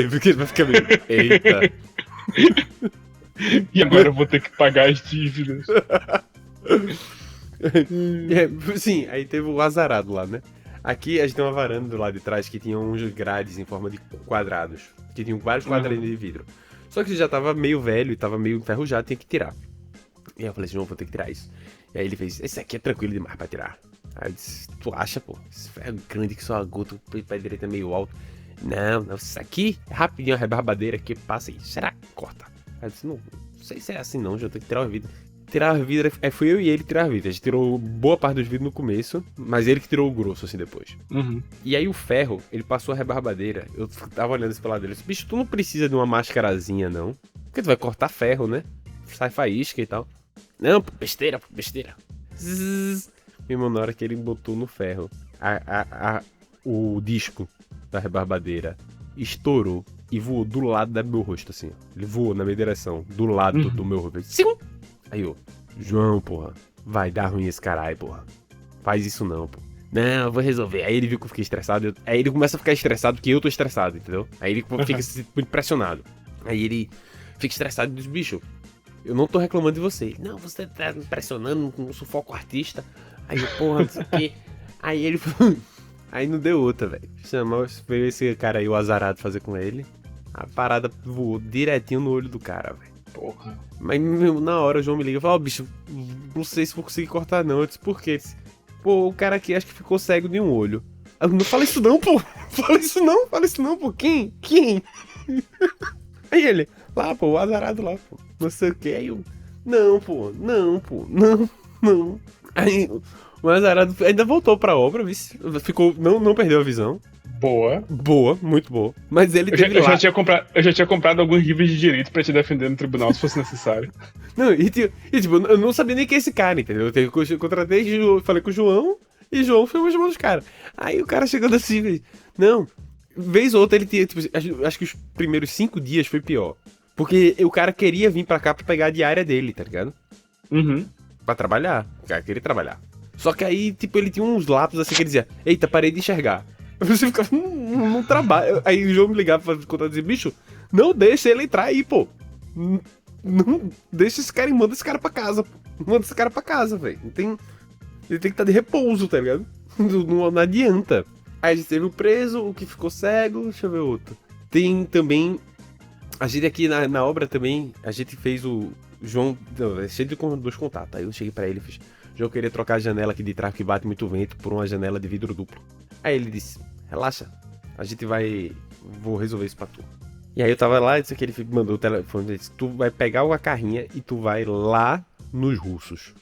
Porque ele vai ficar meio... Eita. E agora eu vou ter que pagar as dívidas. Sim, aí teve o azarado lá, né? Aqui a gente tem uma varanda do lado de trás que tinha uns grades em forma de quadrados. Que tinham vários quadradinhos de vidro. Só que já tava meio velho e tava meio enferrujado, tinha que tirar. E aí eu falei assim, João, vou ter que tirar isso. E aí ele fez, esse aqui é tranquilo demais pra tirar. Aí eu disse, tu acha, pô? Esse ferro grande que só a gota, o pé direito é meio alto. Não, isso aqui é rapidinho, a rebarbadeira aqui, passa aí. Será? Corta. Aí eu disse, não sei se é assim não, já tenho que tirar o vidro. Tirar o vidro, fui eu e ele tirar o vidro. A gente tirou boa parte dos vidros no começo, mas ele que tirou o grosso, assim, depois. Uhum. E aí o ferro, ele passou a rebarbadeira. Eu tava olhando esse lado dele. Eu disse, bicho, tu não precisa de uma mascarazinha, não. Porque tu vai cortar ferro, né? Sai faísca e tal. Não, pô, besteira. Zzz. Meu irmão, na hora que ele botou no ferro, o disco da rebarbadeira estourou e voou do lado do meu rosto, assim. Ele voou na minha direção, do lado do meu rosto. Sim! Aí eu, João, porra, vai dar ruim esse caralho, porra. Faz isso não, pô. Não, eu vou resolver. Aí ele viu que eu fiquei estressado. Aí ele começa a ficar estressado porque eu tô estressado, entendeu? Aí ele fica muito pressionado. Aí ele fica estressado e diz, bicho, eu não tô reclamando de você. Não, você tá me pressionando com um sufoco artista. Aí eu, porra, não sei o quê. Aí ele... Aí não deu outra, velho. Veio esse cara aí, o azarado, fazer com ele. A parada voou direitinho no olho do cara, velho. Porra. Mas meu, na hora o João me liga e fala, bicho, não sei se vou conseguir cortar não. Eu disse, por quê? Pô, o cara aqui acho que ficou cego de um olho. Eu, não fala isso não, pô. Fala isso não, pô. Quem? Aí ele, lá, pô, o azarado lá, pô. Não sei o que. Aí eu, não. Aí o azarado ainda voltou pra obra, ficou, não perdeu a visão. Boa. Boa, muito boa. Mas ele teve Eu lá... já tinha comprado alguns livros de direito pra te defender no tribunal, se fosse necessário. Não, tipo, eu não sabia nem quem é esse cara, entendeu? Eu contratei, falei com o João, e o João foi me chamando os caras. Aí o cara chegando assim, velho, não, vez ou outra ele tinha, tipo, acho que os primeiros 5 dias foi pior. Porque o cara queria vir pra cá pra pegar a diária dele, tá ligado? Uhum. Pra trabalhar, o cara queria trabalhar. Só que aí, tipo, ele tinha uns lapsos assim que ele dizia, eita, parei de enxergar. Você ficava, não trabalha. Aí o João me ligava pra contar e dizia, bicho, não deixa ele entrar aí, pô. Não deixa esse cara e manda esse cara pra casa. Manda esse cara pra casa, velho. Ele tem que estar de repouso, tá ligado? Não adianta. Aí a gente teve o preso, o que ficou cego, deixa eu ver outro. Tem também. A gente aqui na obra também, a gente fez o João. Não, é cheio de dois contatos. Aí eu cheguei pra ele e fiz. João queria trocar a janela aqui de trás que bate muito vento por uma janela de vidro duplo. Aí ele disse, relaxa, a gente vou resolver isso pra tu. E aí eu tava lá, isso aqui ele mandou o telefone, ele disse, tu vai pegar uma carrinha e tu vai lá nos Russos.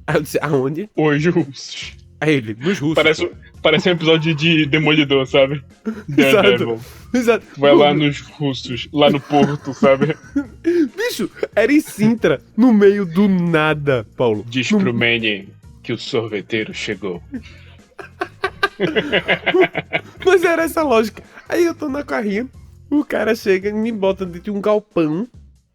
Aí eu disse, aonde? Os russos. Aí ele, nos Russos. Parece um episódio de Demolidor, sabe? Exato. Vai lá nos russos, lá no porto, sabe? Bicho, era em Sintra, no meio do nada, Paulo. Diz pro Manny que o sorveteiro chegou. Mas era essa lógica. Aí eu tô na carrinha, o cara chega e me bota dentro de um galpão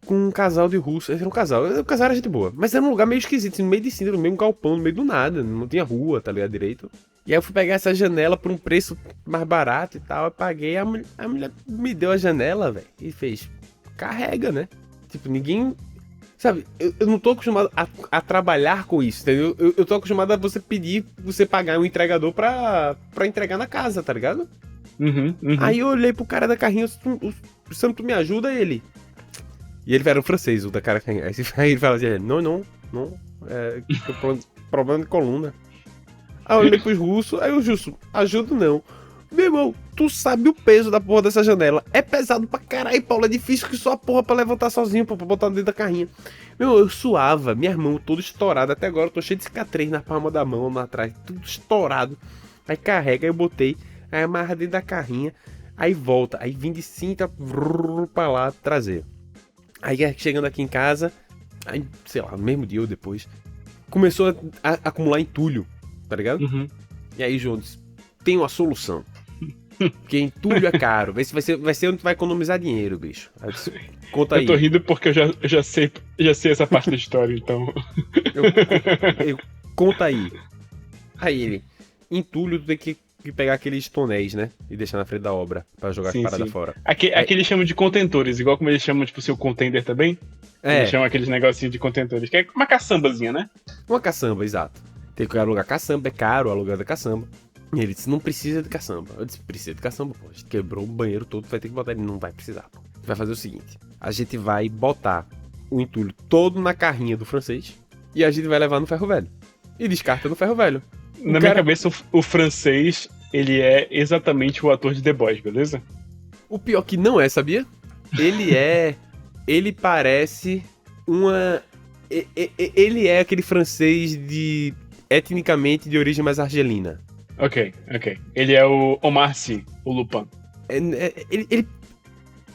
com um casal de russos. Era um casal. O casal era gente boa. Mas era um lugar meio esquisito, assim, no meio de Sintra, no meio de um galpão, no meio do nada. Não tinha rua, tá ligado, direito. E aí eu fui pegar essa janela por um preço mais barato e tal. Eu paguei, a mulher me deu a janela, velho. E fez, carrega, né? Tipo, ninguém... Sabe, eu não tô acostumado a trabalhar com isso, entendeu? Eu tô acostumado a você pedir, você pagar um entregador pra entregar na casa, tá ligado? Uhum. Aí eu olhei pro cara da carrinha, o Santo me ajuda, ele. E ele era um francês, o da cara da carrinha. Aí ele fala assim, não, problema de coluna. Aí eu olhei pros russos, aí o russo, ajuda não. Meu irmão, tu sabe o peso da porra dessa janela. É pesado pra caralho, Paulo. É difícil que só a porra pra levantar sozinho, pra botar dentro da carrinha. Meu irmão, eu suava, minha mão toda estourada. Até agora eu tô cheio de cicatriz na palma da mão, lá atrás. Tudo estourado. Aí carrega, aí eu botei. Aí amarra dentro da carrinha. Aí volta. Aí vim de cinta pra lá trazer. Aí chegando aqui em casa. Aí, sei lá, no mesmo dia ou depois. Começou a acumular entulho, tá ligado? Uhum. E aí, João disse, tem uma solução. Porque entulho é caro. Vê se vai ser onde tu vai economizar dinheiro, bicho. Aí eu disse, conta aí. Eu tô rindo porque eu já sei essa parte da história, então. Conta aí. Aí ele, entulho tu tem que pegar aqueles tonéis, né? E deixar na frente da obra pra jogar as paradas fora. Aqui eles chamam de contentores, igual como eles chamam, tipo, o seu contender também. Eles chamam aqueles negocinhos de contentores, que é uma caçambazinha, né? Uma caçamba, exato. Tem que alugar caçamba, é caro alugar da caçamba. E ele disse, não precisa de caçamba. Eu disse, precisa de caçamba, pô. A gente quebrou o banheiro todo, vai ter que botar ele. Não vai precisar, pô. A gente vai fazer o seguinte, a gente vai botar o entulho todo na carrinha do francês e a gente vai levar no ferro velho. E descarta no ferro velho. Na minha cabeça, o francês, ele é exatamente o ator de The Boys, beleza? O pior que não é, sabia? Ele parece uma... Ele é aquele francês etnicamente de origem mais argelina. Ok. Ele é o Omar Sy, o Lupin. Ele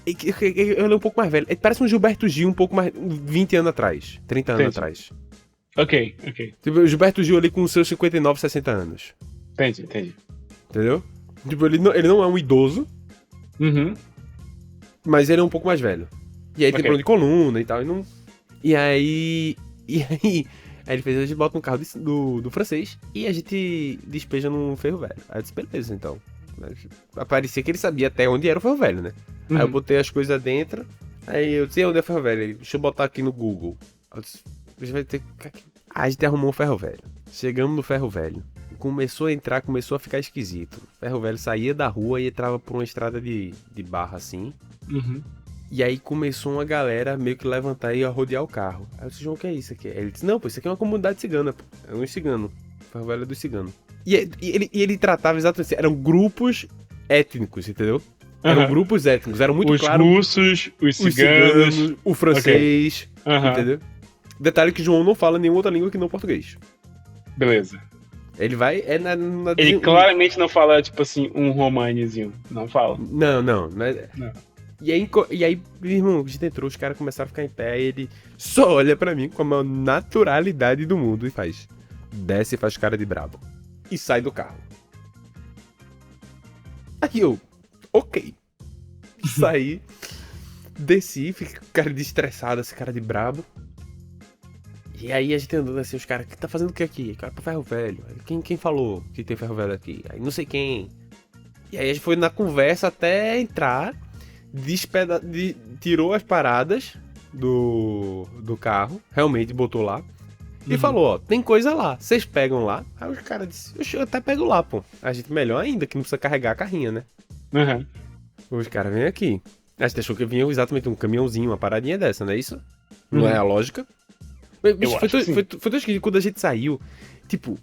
é um pouco mais velho. Ele parece um Gilberto Gil um pouco mais... 20 anos atrás. 30 anos atrás. Ok. Tipo, o Gilberto Gil ali com os seus 59, 60 anos. Entendi. Entendeu? Tipo, ele não é um idoso. Uhum. Mas ele é um pouco mais velho. E aí tem problema de coluna e tal. E aí ele fez, a gente bota no carro do francês e a gente despeja num ferro velho. Aí eu disse, beleza, então. Parecia que ele sabia até onde era o ferro velho, né? Aí eu botei as coisas dentro. Aí eu disse, onde é o ferro velho? Ele, deixa eu botar aqui no Google. Aí eu disse, a gente vai ter que... Aí a gente arrumou um ferro velho. Chegamos no ferro velho. Começou a ficar esquisito. O ferro velho saía da rua e entrava por uma estrada de barra assim. Uhum. E aí começou uma galera meio que levantar e a rodear o carro. Aí eu disse, João, o que é isso aqui? Aí ele disse, não, pô, isso aqui é uma comunidade cigana, pô. É um cigano. O ferro velho é do cigano. E ele tratava exatamente assim, eram grupos étnicos, entendeu? Eram grupos étnicos, eram muito claro. Os russos, os ciganos, o francês, entendeu? Detalhe que João não fala nenhuma outra língua que não português. Beleza. Ele vai. Ele claramente não fala, tipo assim, um romanezinho. Não fala. Não. Não. E aí, meu irmão, a gente entrou, os caras começaram a ficar em pé, aí ele só olha pra mim com a maior naturalidade do mundo e faz. Desce e faz cara de brabo. E sai do carro. Aí eu, ok. Saí, desci, fiquei com cara de estressado, esse cara de brabo. E aí a gente andando assim, os caras, que tá fazendo o que aqui? Cara, pro ferro velho. Quem falou que tem ferro velho aqui? Aí não sei quem. E aí a gente foi na conversa até entrar, tirou as paradas do carro, realmente botou lá. E falou, ó, tem coisa lá, vocês pegam lá. Aí os caras disseram, eu até pego lá, pô. A gente melhor ainda, que não precisa carregar a carrinha, né? Uhum. Os caras vêm aqui. A gente achou que vinha exatamente um caminhãozinho, uma paradinha dessa, não é isso? Não é a lógica? Bicho, foi tão esquisito. Quando a gente saiu, tipo,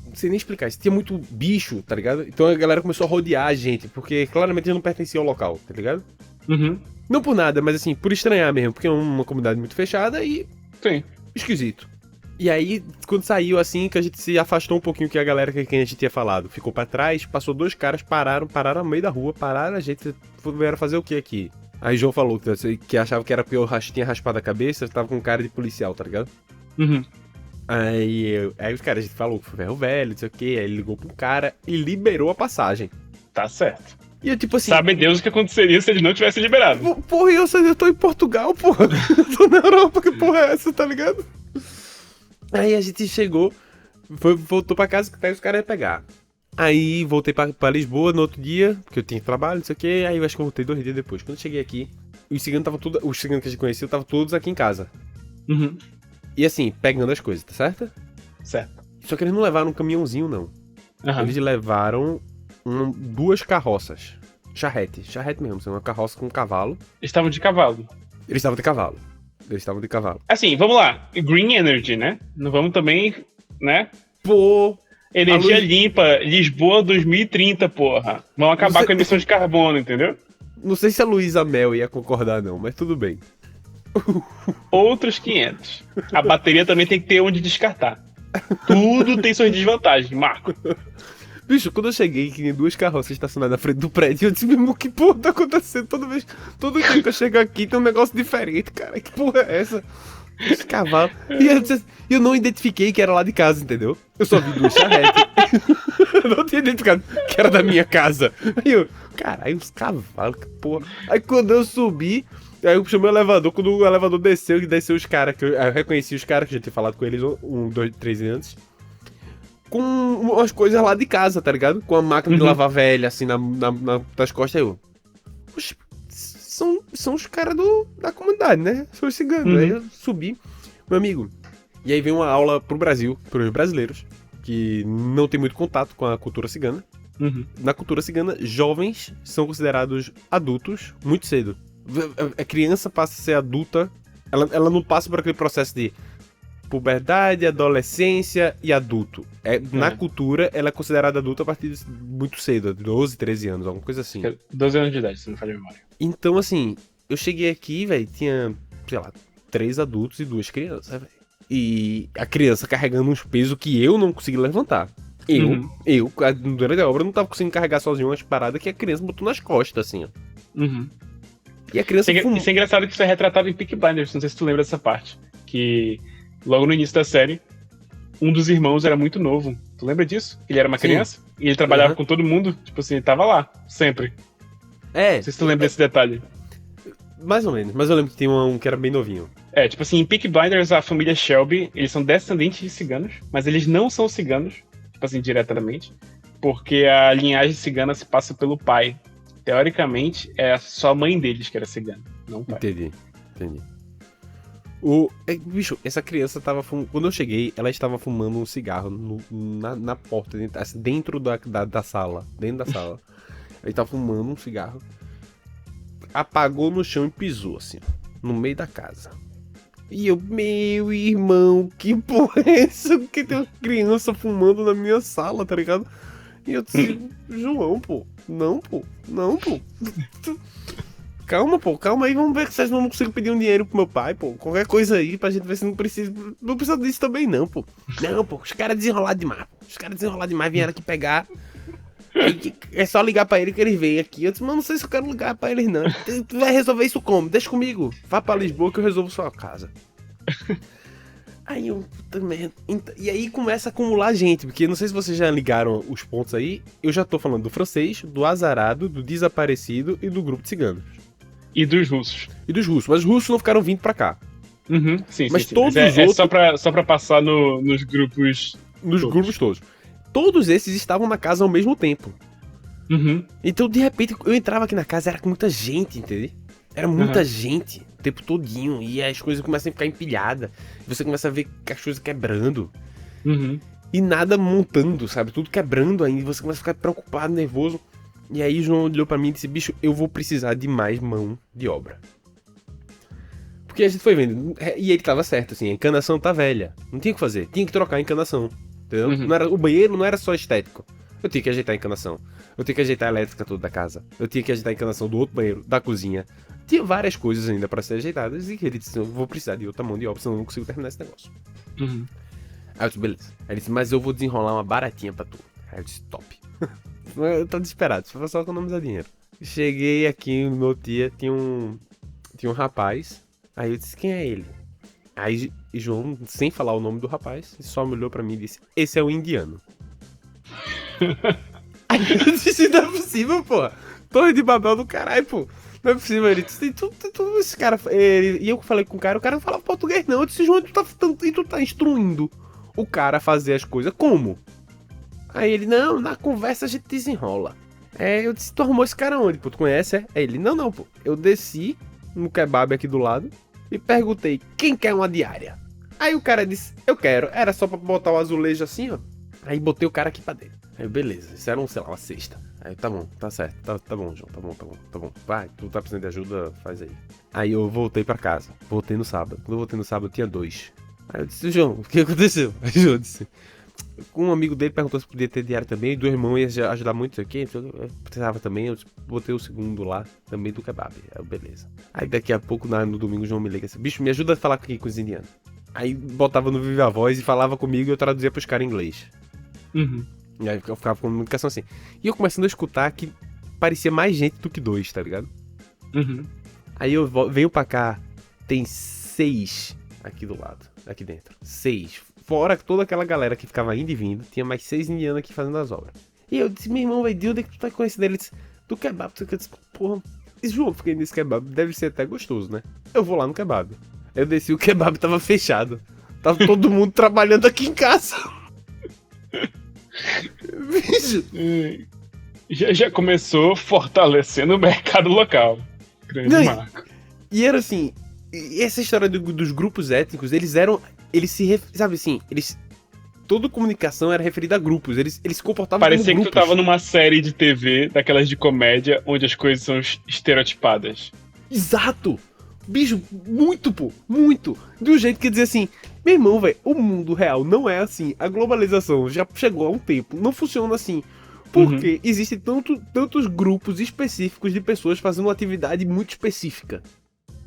não sei nem explicar isso, tinha muito bicho, tá ligado? Então a galera começou a rodear a gente, porque claramente a gente não pertencia ao local, tá ligado? Uhum. Não por nada, mas assim, por estranhar mesmo, porque é uma comunidade muito fechada e... Sim. Esquisito. E aí, quando saiu assim, que a gente se afastou um pouquinho que a galera que a gente tinha falado. Ficou pra trás, passou dois caras, pararam no meio da rua, pararam a gente, vieram fazer o que aqui? Aí João falou que achava que era porque eu tinha raspado a cabeça, tava com cara de policial, tá ligado? Uhum. Aí os caras, a gente falou que foi ferro velho, não sei o que, aí ele ligou pro cara e liberou a passagem. Tá certo. E eu tipo assim... Sabe Deus o que aconteceria se ele não tivesse liberado. Porra, eu tô em Portugal, porra. Eu tô na Europa, que porra é essa, tá ligado? Aí a gente chegou, voltou pra casa, que os caras iam pegar. Aí voltei pra Lisboa no outro dia, porque eu tinha trabalho, não sei o que, aí eu acho que eu voltei 2 dias depois. Quando eu cheguei aqui, os ciganos que a gente conheceu estavam todos aqui em casa. Uhum. E assim, pegando as coisas, tá certo? Certo. Só que eles não levaram um caminhãozinho, não. Uhum. Eles levaram 2 carroças. Charrete mesmo, assim, uma carroça com um cavalo. Eles estavam de cavalo. Eles estavam de cavalo. Assim, vamos lá. Green Energy, né? Não vamos também, né? Pô... Energia limpa, Lisboa 2030, porra. Vão acabar com a emissão de carbono, entendeu? Não sei se a Luísa Mel ia concordar, não, mas tudo bem. Outros 500. A bateria também tem que ter onde descartar. Tudo tem suas desvantagens, Marco. Bicho, quando eu cheguei, que tinha 2 carroças estacionadas na frente do prédio, eu disse, meu irmão, que porra tá acontecendo? Todo dia que eu chego aqui tem um negócio diferente, cara. Que porra é essa? Esse cavalo. E eu não identifiquei que era lá de casa, entendeu? Eu só vi 2 charretes. Eu não tinha identificado que era da minha casa. Aí eu, caralho, os cavalos, que porra. Aí quando eu subi, aí eu chamei o elevador. Quando o elevador desceu os caras, que eu reconheci os caras, que eu já tinha falado com eles 1, 2, 3 anos antes. Com umas coisas lá de casa, tá ligado? Com a máquina de lavar velha, assim, nas costas. Aí eu, oxe, são os caras da comunidade, né? São os ciganos. Aí eu subi, meu amigo. E aí vem uma aula pro Brasil, pros brasileiros, que não tem muito contato com a cultura cigana. Uhum. Na cultura cigana, jovens são considerados adultos muito cedo. A criança passa a ser adulta, ela não passa por aquele processo de puberdade, adolescência e adulto. Na cultura, ela é considerada adulta a partir de muito cedo, 12, 13 anos, alguma coisa assim. 12 anos de idade, se não falha a memória. Então, assim, eu cheguei aqui, velho, tinha, sei lá, 3 adultos e 2 crianças, velho. E a criança carregando uns pesos que eu não consegui levantar. Eu, durante a obra, não tava conseguindo carregar sozinho umas paradas que a criança botou nas costas, assim, ó. Uhum. E a criança... Isso é engraçado que isso é retratado em Peaky Blinders, não sei se tu lembra dessa parte. Que logo no início da série, um dos irmãos era muito novo. Tu lembra disso? Ele era uma criança e ele trabalhava com todo mundo. Tipo assim, ele tava lá, sempre. Não sei se tu lembra desse detalhe. Mais ou menos, mas eu lembro que tinha um que era bem novinho. Tipo assim, em Peaky Blinders, a família Shelby, eles são descendentes de ciganos, mas eles não são ciganos, tipo assim, diretamente, porque a linhagem cigana se passa pelo pai. Teoricamente, é só a mãe deles que era cigana, não o pai. Entendi. Bicho, essa criança tava fumando. Quando eu cheguei, ela estava fumando um cigarro na porta, dentro da sala. Dentro da sala. Ele tava fumando um cigarro. Apagou no chão e pisou, assim, no meio da casa. E eu, meu irmão, que porra é essa? Que tem uma criança fumando na minha sala, tá ligado? E eu disse, João, pô. Não, pô. calma aí, vamos ver se vocês não conseguem pedir um dinheiro pro meu pai, pô. Qualquer coisa aí pra gente ver se não precisa. Não precisa disso também, não, pô. Não, pô, os caras desenrolaram demais, pô. Os caras desenrolaram demais, vieram aqui pegar. É só ligar pra ele que eles vêm aqui. Eu disse, mas não sei se eu quero ligar pra eles, não. Tu vai resolver isso como? Deixa comigo. Vá pra Lisboa que eu resolvo sua casa. Aí eu também. E aí começa a acumular gente, porque não sei se vocês já ligaram os pontos aí. Eu já tô falando do francês, do azarado, do desaparecido e do grupo de ciganos. E dos russos. Mas os russos não ficaram vindo pra cá. Uhum, sim, mas sim. todos Mas os outros. Só pra passar nos grupos. Nos grupos todos. Todos esses estavam na casa ao mesmo tempo. Uhum. Então, de repente, eu entrava aqui na casa, era com muita gente, entendeu? Era muita gente, o tempo todinho. E as coisas começam a ficar empilhadas. Você começa a ver as coisas quebrando. Uhum. E nada montando, sabe? Tudo quebrando ainda. Você começa a ficar preocupado, nervoso. E aí, João olhou pra mim e disse, bicho, eu vou precisar de mais mão de obra. Porque a gente foi vendo. E ele tava certo, assim, a encanação tá velha. Não tinha o que fazer, tinha que trocar a encanação. Entendeu? Uhum. Não era, o banheiro não era só estético. Eu tinha que ajeitar a encanação. Eu tinha que ajeitar a elétrica toda da casa. Eu tinha que ajeitar a encanação do outro banheiro, da cozinha. Tinha várias coisas ainda pra ser ajeitadas. E ele disse, eu vou precisar de outra mão de obra, senão eu não consigo terminar esse negócio. Uhum. Aí eu disse, beleza. Aí ele disse, mas eu vou desenrolar uma baratinha pra tu. Aí eu disse, top. Eu tô desesperado, só economizar dinheiro. Cheguei aqui no meu dia, tinha um rapaz. Aí eu disse, quem é ele? Aí João, sem falar o nome do rapaz, só me olhou pra mim e disse, esse é o indiano. Aí eu disse, não é possível, pô. Torre de Babel do caralho, pô. Não é possível. Ele disse, esse cara... E eu falei com o cara não falava português não. Eu disse, João, tu tá instruindo o cara a fazer as coisas. Como? Aí ele, não, na conversa a gente desenrola. Eu disse, tu arrumou esse cara onde, pô? Tu conhece, é? Aí ele, não, pô. Eu desci no kebab aqui do lado e perguntei, quem quer uma diária? Aí o cara disse, eu quero. Era só pra botar o azulejo assim, ó. Aí botei o cara aqui pra dentro. Aí beleza, isso era, sei lá, uma sexta. Aí tá bom, tá certo, tá bom, João, tá bom. Vai, tu tá precisando de ajuda, faz aí. Aí eu voltei pra casa, voltei no sábado. Quando eu voltei no sábado, tinha 2. Aí eu disse, João, o que aconteceu? Aí o João disse, um amigo dele perguntou se podia ter diário também, 2 irmãos iam ajudar muito isso aqui, então eu precisava também, eu botei o segundo lá, também do kebab. Aí beleza. Aí daqui a pouco, no domingo, o João me liga assim, bicho, me ajuda a falar aqui com os indianos. Aí botava no Viva Voz e falava comigo e eu traduzia pros caras em inglês. Uhum. E aí eu ficava com comunicação assim. E eu começando a escutar que parecia mais gente do que 2, tá ligado? Uhum. Aí eu venho pra cá, tem 6 aqui do lado, aqui dentro. 6. Fora toda aquela galera que ficava indo e vindo, tinha mais 6 indianos aqui fazendo as obras. E eu disse, meu irmão, de onde é que tu tá conhecendo ele? Ele disse, do kebab. Eu disse, porra, João, fiquei nesse kebab, deve ser até gostoso, né? Eu vou lá no kebab. Eu desci, o kebab tava fechado. Tava todo mundo trabalhando aqui em casa. Bicho. Já começou fortalecendo o mercado local. Grande marco. E era assim, essa história dos grupos étnicos, sabe assim, toda comunicação era referida a grupos, eles se comportavam Parecia como que grupos. tu tava numa série de TV, daquelas de comédia, onde as coisas são estereotipadas. Exato! Bicho, muito, pô, muito. De um jeito que dizia assim, meu irmão, velho, o mundo real não é assim. A globalização já chegou há um tempo, não funciona assim. Porque existem tantos grupos específicos de pessoas fazendo uma atividade muito específica.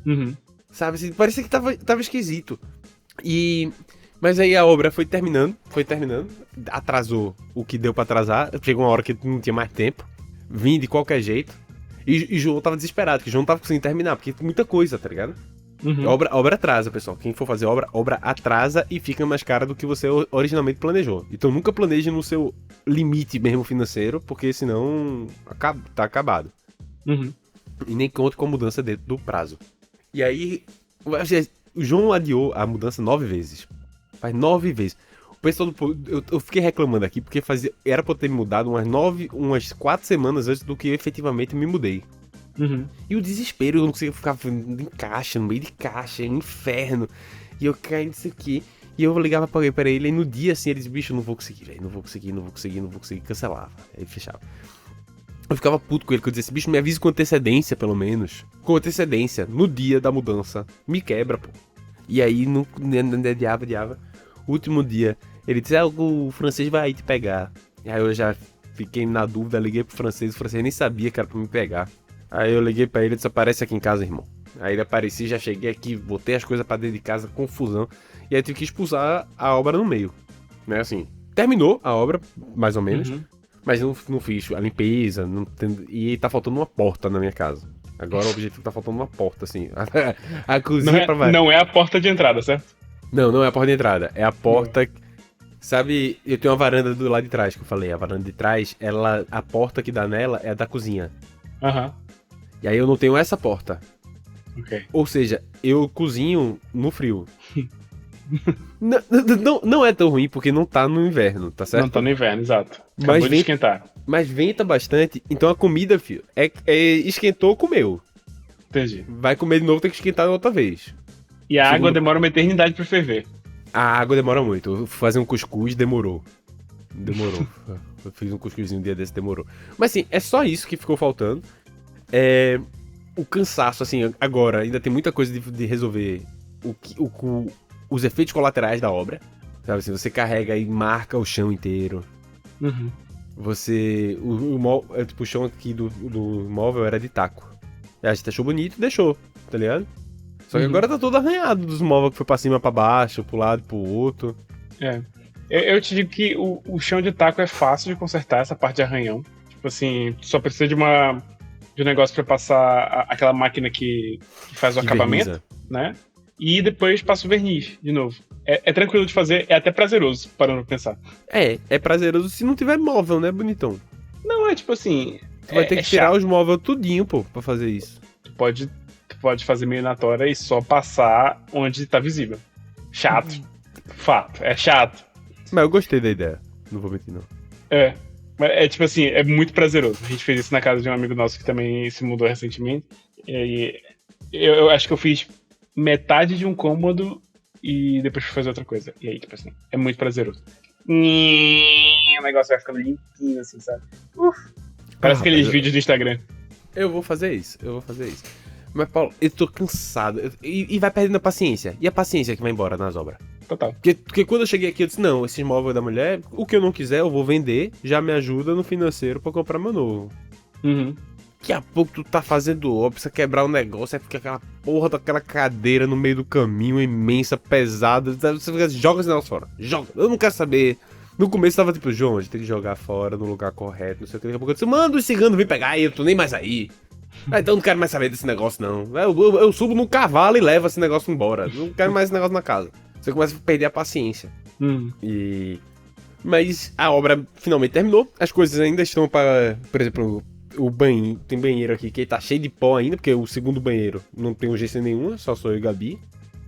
Uhum. Sabe, assim, parecia que tava esquisito. Mas aí a obra foi terminando, atrasou o que deu pra atrasar, chegou uma hora que não tinha mais tempo, vim de qualquer jeito. E João tava desesperado, porque João não tava conseguindo terminar, porque muita coisa, tá ligado? Uhum. Obra atrasa, pessoal. Quem for fazer obra atrasa e fica mais cara do que você originalmente planejou. Então nunca planeje no seu limite mesmo financeiro, porque senão tá acabado. Uhum. E nem conta com a mudança dentro do prazo. E aí, o João adiou a mudança 9 vezes. Faz 9 vezes. O pessoal eu fiquei reclamando aqui porque era pra eu ter me mudado umas 4 semanas antes do que eu efetivamente me mudei. Uhum. E o desespero, eu não conseguia ficar em caixa, no meio de caixa, inferno. E eu caí nisso aqui. E eu ligava pra ele, e no dia assim, ele disse, bicho, eu não vou conseguir, velho, não vou conseguir, cancelava. Aí fechava. Eu ficava puto com ele, que eu dizia assim, bicho, me avise com antecedência, pelo menos. Com antecedência, no dia da mudança. Me quebra, pô. E aí, adiava. Último dia, ele disse, o francês vai te pegar. E aí eu já fiquei na dúvida, liguei pro francês, o francês nem sabia que era pra me pegar. Aí eu liguei pra ele e disse, aparece aqui em casa, irmão. Aí ele aparecia, já cheguei aqui, botei as coisas pra dentro de casa, confusão. E aí tive que expulsar a obra no meio. Né, assim, terminou a obra, mais ou menos. Uhum. Mas não fiz a limpeza, e tá faltando uma porta na minha casa. Agora o objetivo tá faltando uma porta, assim. A cozinha Não é a porta de entrada, certo? Não é a porta de entrada. É a porta. Sabe, eu tenho uma varanda do lado de trás, que eu falei. A varanda de trás, a porta que dá nela é a da cozinha. Aham. E aí eu não tenho essa porta. Ok. Ou seja, eu cozinho no frio. Não é tão ruim porque não tá no inverno, tá certo? Não tá no inverno, exato. Mas Acabou de vem- esquentar. Mas venta bastante, então a comida, filho, esquentou, comeu. Entendi. Vai comer de novo, tem que esquentar outra vez. E a água Segundo- demora uma eternidade pra ferver. A água demora muito. Eu fui fazer um cuscuz, demorou. Eu fiz um cuscuzinho um dia desse, demorou. Mas assim, é só isso que ficou faltando. O cansaço, assim, agora ainda tem muita coisa de resolver os efeitos colaterais da obra. Sabe assim, você carrega e marca o chão inteiro. Uhum. Você. Tipo, o chão aqui do móvel era de taco. A gente achou bonito e deixou, tá ligado? Só que Uhum. agora tá todo arranhado dos móveis que foi pra cima, pra baixo, pro lado, pro outro. É. Eu te digo que o chão de taco é fácil de consertar, essa parte de arranhão. Tipo assim, tu só precisa de um negócio pra passar aquela máquina que faz o Que acabamento, verniza. né? E depois passa o verniz de novo. É tranquilo de fazer, é até prazeroso, parando pra pensar. É prazeroso se não tiver móvel, né, bonitão? Não, é tipo assim. Tu vai ter que tirar chato. os móveis tudinho, pô, pra fazer isso. Tu pode fazer meio na tora e só passar onde tá visível. Chato. Fato, é chato. Mas eu gostei da ideia. Não vou mentir, não. É tipo assim, é muito prazeroso. A gente fez isso na casa de um amigo nosso que também se mudou recentemente. E eu acho que eu fiz metade de um cômodo e depois fui fazer outra coisa. E aí, tipo assim, é muito prazeroso. O negócio vai ficando limpinho, assim, sabe? Parece aqueles vídeos do Instagram. Eu vou fazer isso. Mas, Paulo, eu tô cansado. E vai perdendo a paciência. E a paciência que vai embora nas obras? Total. Porque quando eu cheguei aqui, eu disse, não, esses móveis da mulher, o que eu não quiser, eu vou vender, já me ajuda no financeiro pra comprar meu novo. Uhum. Daqui a pouco tu tá fazendo obra, precisa quebrar um negócio, aí fica aquela porra daquela cadeira no meio do caminho, imensa, pesada, você fica, joga esse negócio fora, joga, eu não quero saber. No começo tava tipo, João, a gente tem que jogar fora no lugar correto, não sei o que, daqui a pouco eu disse, manda os ciganos vir pegar aí, eu tô nem mais aí. Ah, então eu não quero mais saber desse negócio não, eu subo num cavalo e levo esse negócio embora, não quero mais esse negócio na casa. Você começa a perder a paciência. Mas a obra finalmente terminou. As coisas ainda estão para... Por exemplo, o banheiro. Tem banheiro aqui que tá cheio de pó ainda, porque o segundo banheiro não tem urgência nenhuma, só sou eu e Gabi.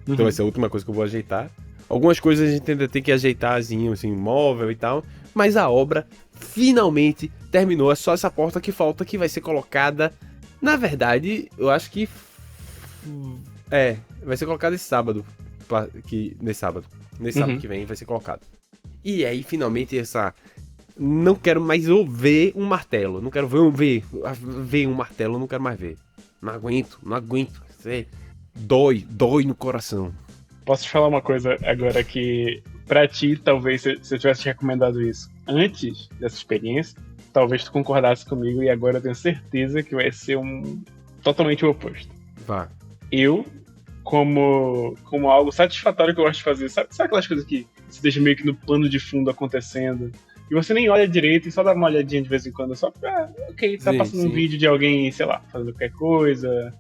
Então vai ser a última coisa que eu vou ajeitar. Algumas coisas a gente ainda tem que ajeitar, assim, móvel e tal. Mas a obra finalmente terminou. É só essa porta que falta que vai ser colocada... Na verdade, eu acho que... vai ser colocada esse sábado. Nesse sábado que vem vai ser colocado. E aí, finalmente, não quero mais ver um martelo. Não quero ver um martelo, não quero mais ver. Não aguento. Você dói no coração. Posso te falar uma coisa agora que, pra ti, talvez, se eu tivesse te recomendado isso antes dessa experiência, talvez tu concordasse comigo e agora eu tenho certeza que vai ser totalmente o oposto. Vá. Eu, como algo satisfatório que eu gosto de fazer, sabe aquelas coisas que você deixa meio que no plano de fundo acontecendo e você nem olha direito e só dá uma olhadinha de vez em quando, só pra, ok, tá passando um vídeo de alguém, sei lá, fazendo qualquer coisa.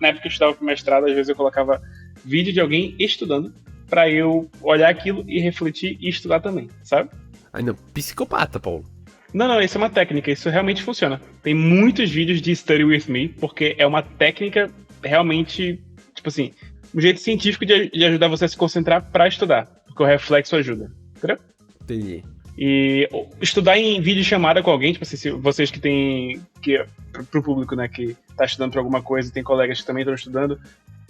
Na época que eu estudava pro mestrado, às vezes eu colocava vídeo de alguém estudando pra eu olhar aquilo e refletir e estudar também, sabe? Ai não, psicopata, Paulo. Não, isso é uma técnica, isso realmente funciona. Tem muitos vídeos de Study With Me, porque é uma técnica realmente, tipo assim, um jeito científico de ajudar você a se concentrar pra estudar, porque o reflexo ajuda, entendeu? Entendi. E estudar em videochamada com alguém, tipo assim, se vocês que tem, pro público, né, que tá estudando pra alguma coisa, tem colegas que também estão estudando,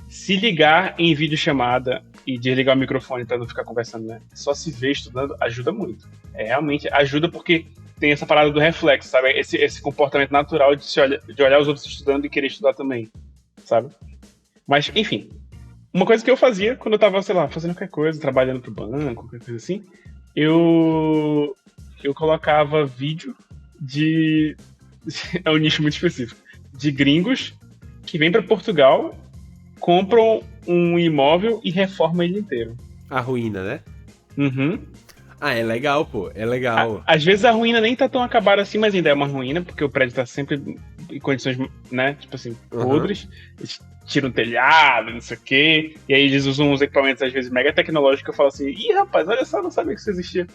se ligar em videochamada e desligar o microfone pra não ficar conversando, né, só se ver estudando ajuda muito. Realmente ajuda porque tem essa parada do reflexo, sabe? Esse comportamento natural de olhar os outros estudando e querer estudar também, sabe? Mas, enfim, uma coisa que eu fazia quando eu tava, sei lá, fazendo qualquer coisa, trabalhando pro banco, qualquer coisa assim, eu colocava vídeo de... é um nicho muito específico. de gringos que vêm para Portugal, compram um imóvel e reformam ele inteiro. A ruína, né? Uhum. Ah, é legal, pô. É legal. Às vezes a ruína nem tá tão acabada assim, mas ainda é uma ruína, porque o prédio tá sempre em condições, né, tipo assim, podres. Eles tiram o telhado, não sei o quê. E aí eles usam uns equipamentos, às vezes, mega tecnológicos, que eu falo assim, ih, rapaz, olha só, não sabia que isso existia.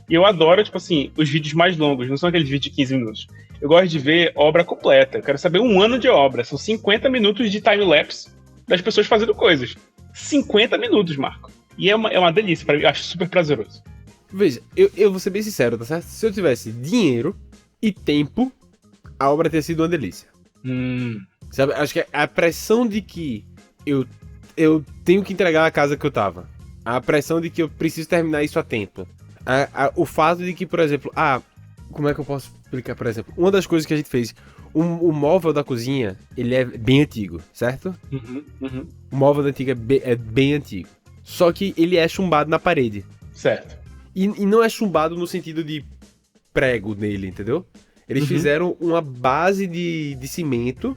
E eu adoro, tipo assim, os vídeos mais longos, não são aqueles vídeos de 15 minutos. Eu gosto de ver obra completa. Eu quero saber um ano de obra. São 50 minutos de time-lapse das pessoas fazendo coisas. 50 minutos, Marco. E é uma delícia, pra mim, eu acho super prazeroso. Veja, eu vou ser bem sincero, tá certo? Se eu tivesse dinheiro e tempo, a obra teria sido uma delícia. Sabe? Acho que a pressão de que eu tenho que entregar a casa que eu tava. A pressão de que eu preciso terminar isso a tempo. O fato de que, por exemplo... como é que eu posso explicar, por exemplo? Uma das coisas que a gente fez... O móvel da cozinha, ele é bem antigo, certo? O móvel da antiga é bem antigo. Só que ele é chumbado na parede. Certo. E não é chumbado no sentido de prego nele, entendeu? Eles fizeram uma base de cimento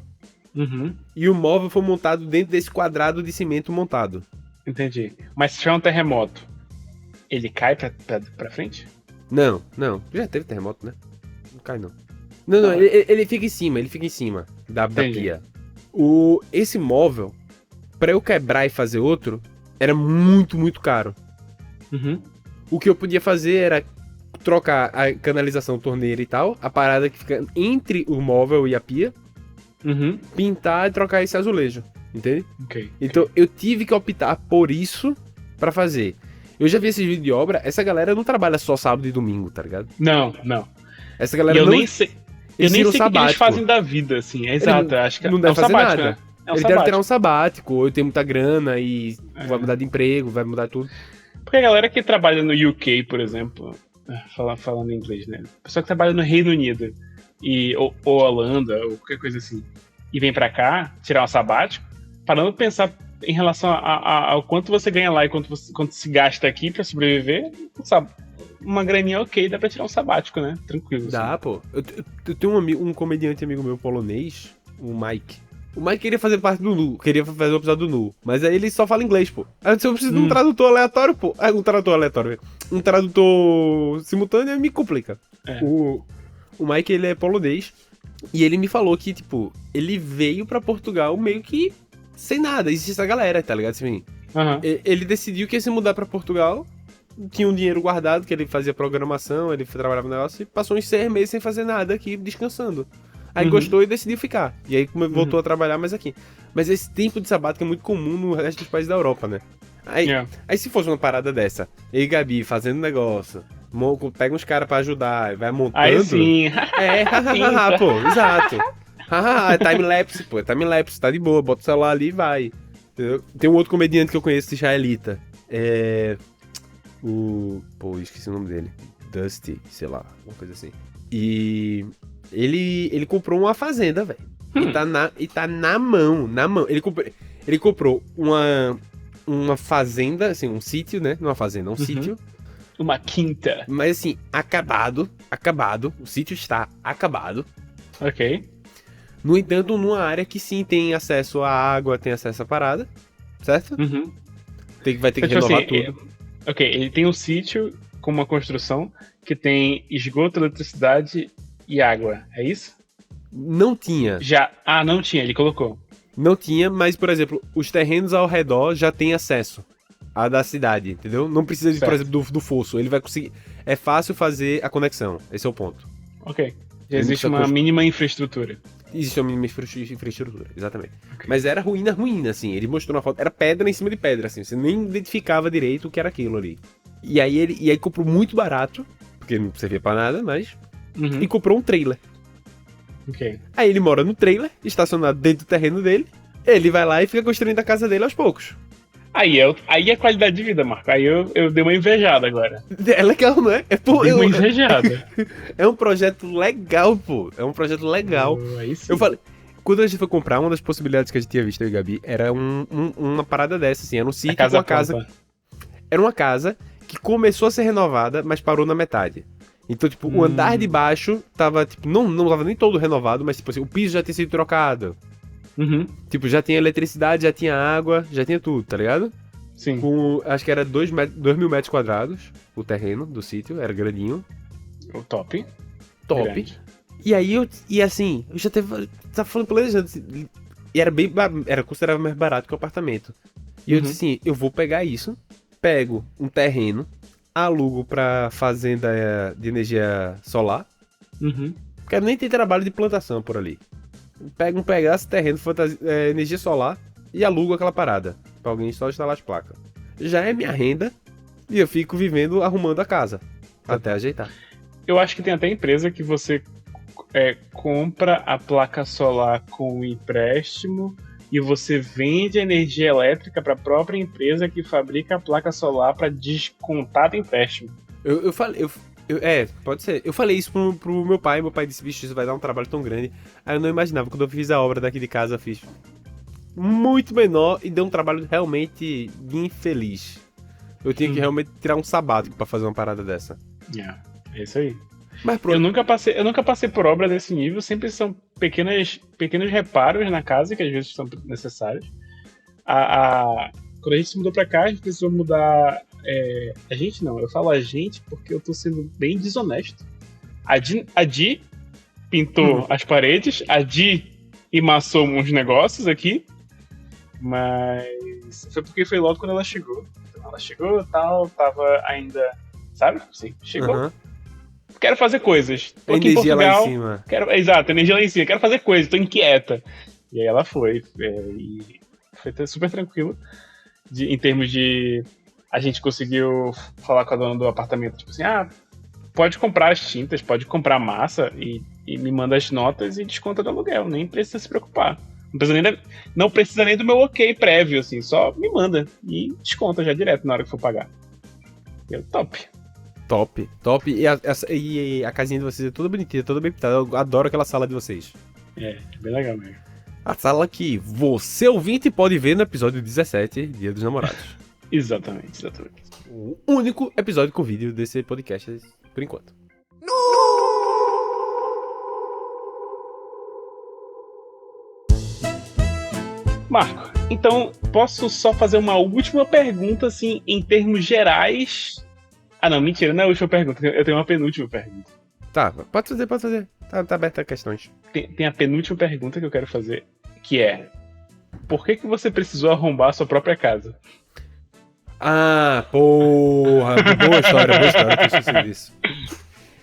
e o móvel foi montado dentro desse quadrado de cimento montado. Entendi. Mas se tiver um terremoto, ele cai pra frente? Não. Já teve terremoto, né? Não cai, não. Não, ele fica em cima da pia. Esse móvel, pra eu quebrar e fazer outro, era muito, muito caro. O que eu podia fazer era trocar a canalização, torneira e tal, a parada que fica entre o móvel e a pia, pintar e trocar esse azulejo, entende? Então eu tive que optar por isso pra fazer. Eu já vi esses vídeos de obra, essa galera não trabalha só sábado e domingo, tá ligado? Não. Essa galera eu não... nem sei o que eles fazem da vida, assim. Exato, acho que não deve fazer sabático, nada. Né? Ele deve tirar um sabático, ou tem muita grana e vai mudar de emprego, vai mudar tudo. Porque a galera que trabalha no UK, por exemplo, falando em inglês, né? A pessoa que trabalha no Reino Unido, ou Holanda, ou qualquer coisa assim, e vem pra cá tirar um sabático, parando pra pensar em relação ao quanto você ganha lá e quanto se gasta aqui pra sobreviver, sabe? Uma graninha ok, dá pra tirar um sabático, né? Tranquilo. Dá, assim. pô. Eu tenho um comediante amigo meu polonês, o Mike. O Mike queria fazer parte do Nu, queria fazer o episódio do Nu, mas aí ele só fala inglês, pô. Aí eu disse, eu preciso de um tradutor aleatório, pô. Um tradutor simultâneo me complica. O Mike, ele é polonês, e ele me falou que, tipo, ele veio pra Portugal meio que sem nada, existe essa galera, tá ligado? Assim, ele decidiu que ia se mudar pra Portugal, tinha um dinheiro guardado, que ele fazia programação, ele trabalhava no negócio, e passou uns 6 meses sem fazer nada aqui, descansando. Aí gostou e decidiu ficar. E aí voltou a trabalhar mais aqui. Mas esse tempo de sabático é muito comum no resto dos países da Europa, né? Aí se fosse uma parada dessa, e Gabi fazendo negócio, pega uns caras pra ajudar, vai montando... Aí sim. Pô, exato. É time-lapse, pô, time-lapse, tá de boa, bota o celular ali e vai. Entendeu? Tem um outro comediante que eu conheço, israelita. Pô, esqueci o nome dele. Dusty, sei lá, uma coisa assim. E... Ele comprou uma fazenda, velho. E tá na mão. Ele comprou uma fazenda, assim, um sítio, né? Não uma fazenda, um sítio. Uma quinta. Mas assim, acabado. O sítio está acabado. Ok. No entanto, numa área que sim tem acesso à água, tem acesso à parada. Certo? Vai ter que renovar tudo. Ok, ele tem um sítio com uma construção que tem esgoto, eletricidade e água, é isso? Não tinha. Não tinha, ele colocou. Não tinha, mas, por exemplo, os terrenos ao redor já têm acesso à da cidade, entendeu? Não precisa, por exemplo, do fosso. Ele vai conseguir... É fácil fazer a conexão. Esse é o ponto. Ok. Já existe uma mínima infraestrutura. Existe uma mínima infraestrutura, exatamente. Okay. Mas era ruína, assim. Ele mostrou na foto. Era pedra em cima de pedra, assim. Você nem identificava direito o que era aquilo ali. E aí comprou muito barato, porque não servia pra nada, mas... E comprou um trailer. Ok. Aí ele mora no trailer, estacionado dentro do terreno dele. Ele vai lá e fica construindo a casa dele aos poucos. Aí é qualidade de vida, Marco. Aí eu dei uma invejada agora. É legal, não é? Dei uma invejada. É um projeto legal, pô. É um projeto legal. Aí sim. Eu falei... Quando a gente foi comprar, uma das possibilidades que a gente tinha visto, eu e Gabi, era uma parada dessa, assim. Era um sítio com uma casa... Era uma casa que começou a ser renovada, mas parou na metade. Então, tipo, o andar de baixo tava, tipo, não tava nem todo renovado, mas, tipo assim, o piso já tinha sido trocado. Uhum. Tipo, já tinha eletricidade, já tinha água, já tinha tudo, tá ligado? Sim. Acho que era 2.000 metros quadrados o terreno do sítio, era grandinho. O top. Top. Grande. E aí, assim, eu já tava falando planejando, assim, e era considerável mais barato que o apartamento. E eu disse assim, eu vou pegar isso, pego um terreno, alugo pra fazenda de energia solar. Uhum. Quero nem ter trabalho de plantação por ali. Pego um pedaço de terreno, energia solar e alugo aquela parada. Pra alguém só instalar as placas. Já é minha renda e eu fico vivendo arrumando a casa. Até ajeitar. Eu acho que tem até empresa que você compra a placa solar com empréstimo e você vende energia elétrica para a própria empresa que fabrica a placa solar para descontar do empréstimo. Eu falei. Pode ser. Eu falei isso pro meu pai disse, bicho, isso vai dar um trabalho tão grande. Aí eu não imaginava, quando eu fiz a obra daqui de casa, eu fiz muito menor e deu um trabalho realmente infeliz. Eu tinha que realmente tirar um sabático pra fazer uma parada dessa. É isso aí. Mas Eu nunca passei por obra desse nível, sempre são pequenos reparos na casa que às vezes são necessários. Quando a gente se mudou pra cá, a gente precisou mudar. A gente não, eu falo a gente porque eu tô sendo bem desonesto. A Di pintou as paredes, a Di emassou uns negócios aqui, mas foi porque foi logo quando ela chegou. Então ela chegou e tal, tava ainda. Sabe? Sim, chegou. Uhum. Quero fazer coisas. Tô aqui energia em Portugal, lá em cima. Exato, energia lá em cima. Quero fazer coisas, tô inquieta. E aí ela foi. E foi super tranquilo. Em termos de... A gente conseguiu falar com a dona do apartamento, tipo assim, pode comprar as tintas, pode comprar massa e me manda as notas e desconta do aluguel. Nem precisa se preocupar. Não precisa nem do meu ok prévio, assim. Só me manda e desconta já direto na hora que for pagar. E top. Top. E a casinha de vocês é toda bonitinha, toda bem pintada. Eu adoro aquela sala de vocês. É bem legal mesmo. A sala que você, ouvinte, pode ver no episódio 17, Dia dos Namorados. Exatamente. O único episódio com vídeo desse podcast, por enquanto. Marco, então posso só fazer uma última pergunta, assim, em termos gerais... não, mentira, não é a última pergunta, eu tenho uma penúltima pergunta. Tá, pode fazer. Tá aberta a questões. Tem a penúltima pergunta que eu quero fazer, que é... Por que você precisou arrombar a sua própria casa? Porra, boa história, que eu esqueci disso.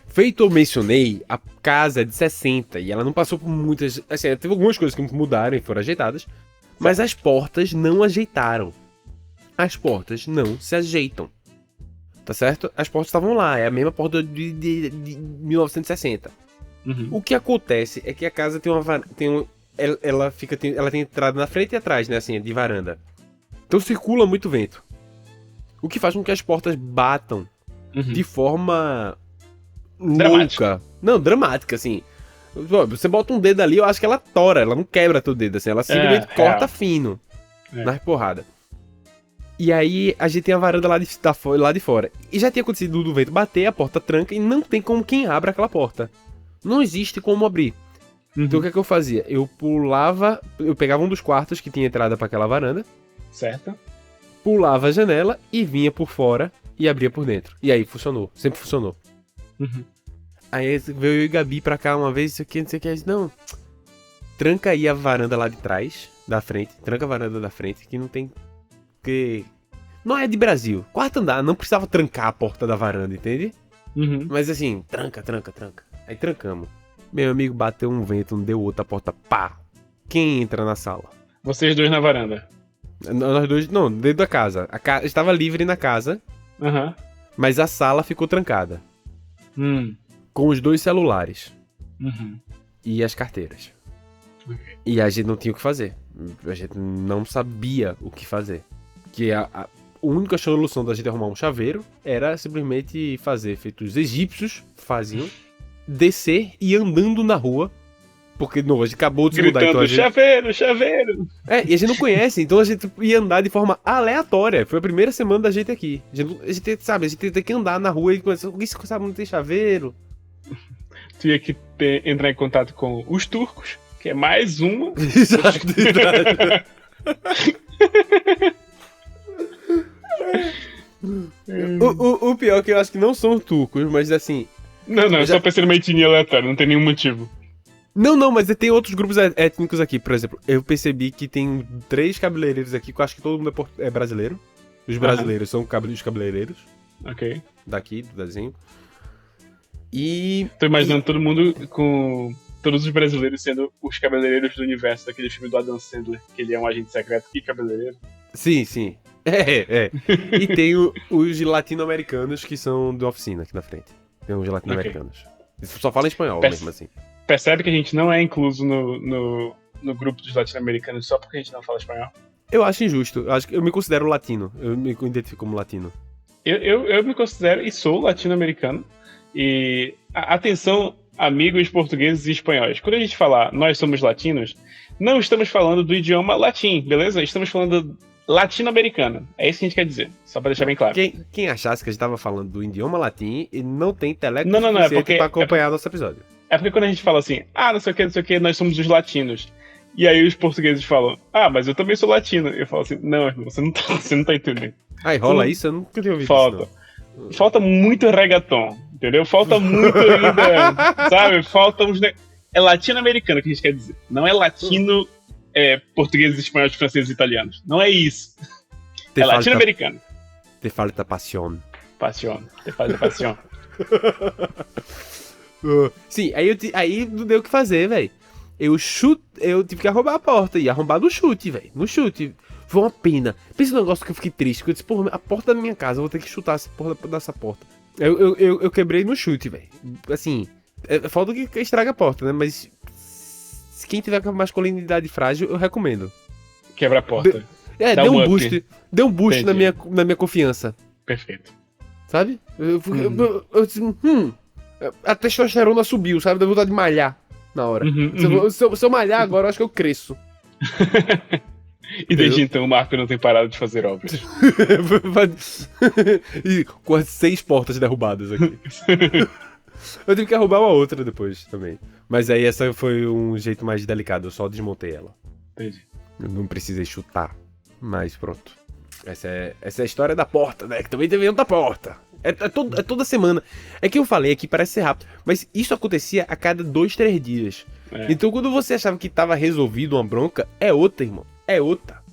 Feito eu mencionei, a casa é de 60 e ela não passou por muitas... Assim, teve algumas coisas que mudaram e foram ajeitadas, mas as portas não ajeitaram. As portas não se ajeitam. Tá certo? As portas estavam lá, é a mesma porta de 1960. Uhum. O que acontece é que a casa ela tem entrada na frente e atrás, né, assim, de varanda. Então circula muito vento. O que faz com que as portas batam de forma dramática. Louca. Não, dramática, assim. Você bota um dedo ali, eu acho que ela tora, ela não quebra teu dedo, assim, ela simplesmente corta real. fino nas porradas. E aí a gente tem a varanda lá de fora. E já tinha acontecido do vento bater, a porta tranca e não tem como quem abra aquela porta. Não existe como abrir. Então o que é que eu fazia? Eu pegava um dos quartos que tinha entrada para aquela varanda. Certo. Pulava a janela e vinha por fora e abria por dentro. E aí funcionou, sempre funcionou. Aí veio eu e Gabi pra cá uma vez, não sei o que, não. Tranca aí a varanda lá de trás, da frente. Tranca a varanda da frente, que não tem... que não é de Brasil. Quarto andar, não precisava trancar a porta da varanda, entende? Mas assim, tranca. Aí trancamos. Meu amigo bateu um vento, não deu outra, a porta, pá. Quem entra na sala? Vocês dois na varanda. Nós dois, não, dentro da casa. A casa estava livre na casa, mas a sala ficou trancada. Com os 2 celulares. E as carteiras. E a gente não tinha o que fazer. A gente não sabia o que fazer. Que a única solução da gente arrumar um chaveiro era simplesmente fazer feito os egípcios faziam. Descer e ir andando na rua Porque, de novo, a gente acabou de se mudar, então Gritando, a gente... chaveiro, chaveiro. E a gente não conhece, então a gente ia andar de forma aleatória. Foi a primeira semana da gente aqui. A gente tem que andar na rua e começar. Alguém sabe, não tem chaveiro. Tu ia que entrar em contato com os turcos, que é mais uma. Exato. O pior é que eu acho que não são turcos, mas assim. Não, eu só pensei numa etnia aleatória, não tem nenhum motivo. Não, mas tem outros grupos étnicos aqui. Por exemplo, eu percebi que tem 3 cabeleireiros aqui, que eu acho que todo mundo é brasileiro. Os brasileiros são os cabeleireiros. Ok. Daqui, do desenho. E... Tô imaginando todo mundo com... Todos os brasileiros sendo os cabeleireiros do universo daquele filme do Adam Sandler, que ele é um agente secreto e cabeleireiro. Sim. E tem os latino-americanos que são da oficina aqui na frente. Tem os latino-americanos. Só fala espanhol mesmo assim. Percebe que a gente não é incluso no grupo dos latino-americanos só porque a gente não fala espanhol? Eu acho injusto. Eu me considero latino. Eu me identifico como latino. Eu me considero e sou latino-americano. E atenção, amigos portugueses e espanhóis. Quando a gente falar nós somos latinos, não estamos falando do idioma latim, beleza? Estamos falando latino-americano. É isso que a gente quer dizer. Só pra deixar bem claro. Quem achasse que a gente tava falando do idioma latim e não tem teleco suficiente pra acompanhar nosso episódio. É porque quando a gente fala assim, não sei o que, nós somos os latinos. E aí os portugueses falam, mas eu também sou latino. Eu falo assim, não, irmão, você não tá entendendo. Aí rola isso? Eu nunca tinha ouvido isso. Falta muito reggaeton, entendeu? Falta muito ainda, sabe? Falta uns... É latino-americano que a gente quer dizer. Não é latino, portugueses, espanhóis, franceses e italianos. Não é isso. É latino-americano. Te falta paixão. Te falta paixão. Sim, aí não deu o que fazer, velho. Eu tive que arrombar a porta. E arrombar no chute, velho. No chute. Foi uma pena. Pensa no negócio que eu fiquei triste. Que eu disse, porra, a porta da minha casa, eu vou ter que chutar essa porra dessa porta. Eu quebrei no chute, velho. Assim, falta que estraga a porta, né? Mas quem tiver com masculinidade frágil, eu recomendo. Quebra a porta. Deu um boost. Deu um boost na minha confiança. Perfeito. Sabe? Eu disse, a testosterona subiu, sabe? Deu vontade de malhar na hora. Se eu malhar agora, eu acho que eu cresço. E desde então o Marco não tem parado de fazer obras. E com as 6 portas derrubadas aqui. Eu tive que arrumar uma outra depois também. Mas aí essa foi um jeito mais delicado, eu só desmontei ela. Entendi. Eu não precisei chutar, mas pronto. Essa é a história da porta, né? Que também teve outra porta. É toda semana. É que eu falei aqui, parece ser rápido. Mas isso acontecia a cada 2, 3 dias. Então quando você achava que tava resolvido uma bronca, é outra, irmão. É outra.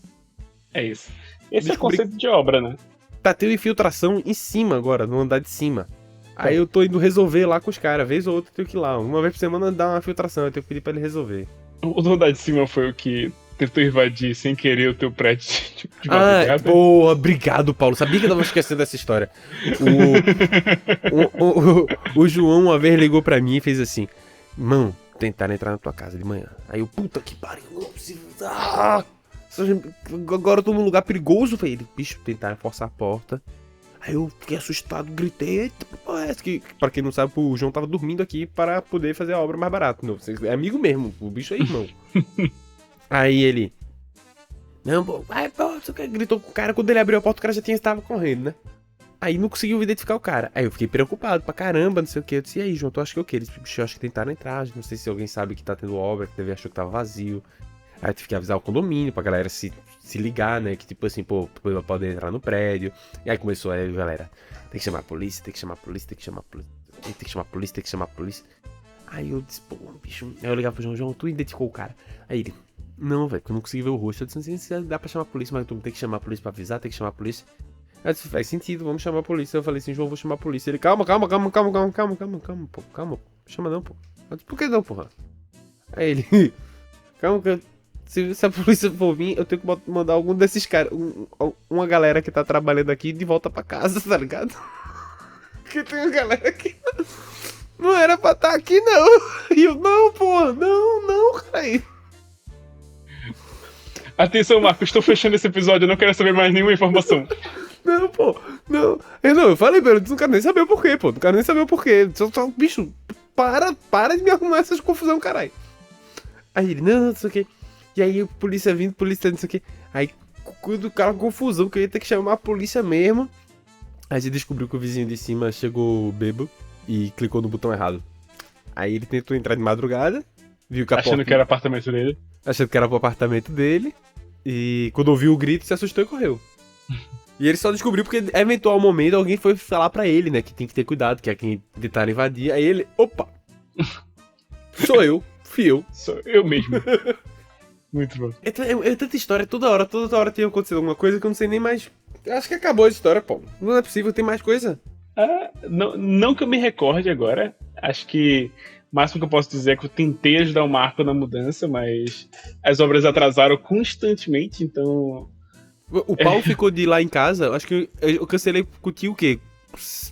É isso. Esse é o conceito de obra, né? Tá tendo infiltração em cima agora, no andar de cima. Aí eu tô indo resolver lá com os caras. Vez ou outra eu tenho que ir lá. Uma vez por semana dá uma filtração, eu tenho que pedir pra ele resolver. O do andar de cima foi o que tentou invadir sem querer o teu prédio de madrugada? Boa, obrigado, Paulo. Sabia que eu tava esquecendo dessa história. O João uma vez ligou pra mim e fez assim: Mano, tentaram entrar na tua casa de manhã. Aí eu, puta que pariu, não precisa. Agora eu tô num lugar perigoso, velho. Bicho, tentaram forçar a porta. Aí eu fiquei assustado, gritei. Eita, parece que, pra quem não sabe, o João tava dormindo aqui para poder fazer a obra mais barato. Não, é amigo mesmo, o bicho é irmão. Aí ele... Não, pô, gritou com o cara. Quando ele abriu a porta, o cara já estava correndo, né? Aí não conseguiu identificar o cara. Aí eu fiquei preocupado pra caramba, não sei o que. Eu disse, e aí, João, tu acha que é o quê? Ele disse, bicho, eu acho que tentaram entrar. Não sei se alguém sabe que tá tendo obra, que achou que tava vazio. Aí eu tive que avisar o condomínio pra galera se ligar, né? Que tipo assim, pô, pode entrar no prédio. E aí começou, aí galera, tem que chamar a polícia, tem que chamar a polícia, tem que chamar a polícia, tem que chamar a polícia, tem que chamar a polícia. Aí eu disse, pô, bicho. Aí eu ligava pro João, tu identificou o cara? Aí ele, não, velho, que eu não consegui ver o rosto. Eu disse, não sei se dá pra chamar a polícia, mas tu tem que chamar a polícia pra avisar, tem que chamar a polícia. Aí eu disse, faz sentido, vamos chamar a polícia. Eu falei assim, João, vou chamar a polícia. Ele, calma, pô, calma, chama não, pô. Eu disse, por que não, porra? Aí ele, calma, que se a polícia for vir, eu tenho que mandar algum desses caras, uma galera que tá trabalhando aqui de volta pra casa, tá ligado? Porque tem uma galera que não era pra estar aqui, não. E eu, não, porra, não, cara. Atenção, Marco, estou fechando esse episódio, eu não quero saber mais nenhuma informação. Não, pô, não. Eu falei, velho, eu não quero nem saber o porquê, pô. Não quero nem saber o porquê. Só bicho, para de me arrumar essas confusão, caralho. Aí ele, não sei o que. E aí, polícia vindo, polícia não sei o que. Aí, quando o cara confusão, que eu ia ter que chamar a polícia mesmo. Aí a gente descobriu que o vizinho de cima chegou bêbado e clicou no botão errado. Aí ele tentou entrar de madrugada, viu que a Achando porta... que era apartamento dele. Achando que era pro apartamento dele. E quando ouviu o grito, se assustou e correu. E ele só descobriu porque, eventual momento, alguém foi falar pra ele, né? Que tem que ter cuidado, que é quem tentaram invadir. Aí ele, opa! Sou eu, fui eu. Sou eu mesmo. Muito bom. É tanta história, toda hora tem acontecido alguma coisa que eu não sei nem mais. Eu acho que acabou a história, pô. Não é possível, tem mais coisa. Não que eu me recorde agora. Acho que o máximo que eu posso dizer é que eu tentei ajudar o Marco na mudança, mas as obras atrasaram constantemente, então. O Paulo ficou de ir lá em casa, acho que eu cancelei contigo o quê?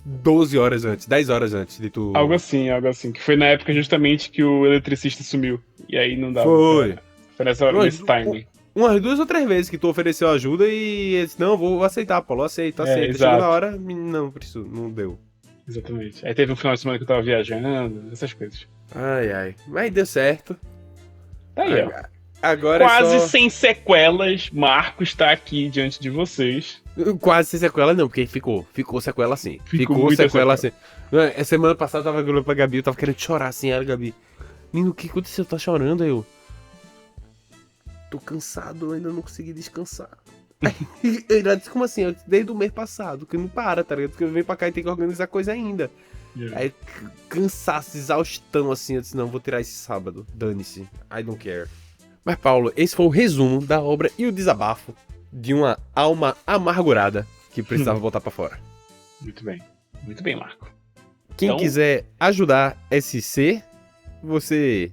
12 horas antes, 10 horas antes de tu. Algo assim. Que foi na época justamente que o eletricista sumiu. E aí não dava. Foi. Foi nessa hora, nesse timing. Umas 2 ou 3 vezes que tu ofereceu ajuda e ele disse, não, vou aceitar, Paulo, aceita. Exato. Chegou na hora, não, preciso, não deu. Exatamente. Aí teve um final de semana que eu tava viajando, essas coisas. Ai. Mas deu certo. Tá aí, ó. Agora Quase é só... sem sequelas, Marco está aqui diante de vocês. Quase sem sequela não, porque ficou sequela sim. Ficou muita sequela assim. A semana passada eu tava olhando pra Gabi, eu tava querendo chorar assim, era Gabi. Menino, o que aconteceu? Tá chorando? Eu... Tô cansado, eu ainda não consegui descansar. Ele disse, como assim? Desde o mês passado, que não para, tá ligado? Porque eu venho pra cá e tem que organizar coisa ainda. Yeah. Aí, cansaço, exaustão, assim, eu disse, não, vou tirar esse sábado, dane-se, I don't care. Mas, Paulo, esse foi o resumo da obra e o desabafo de uma alma amargurada que precisava botar pra fora. Muito bem, Marco. Quem Então... quiser ajudar SC, você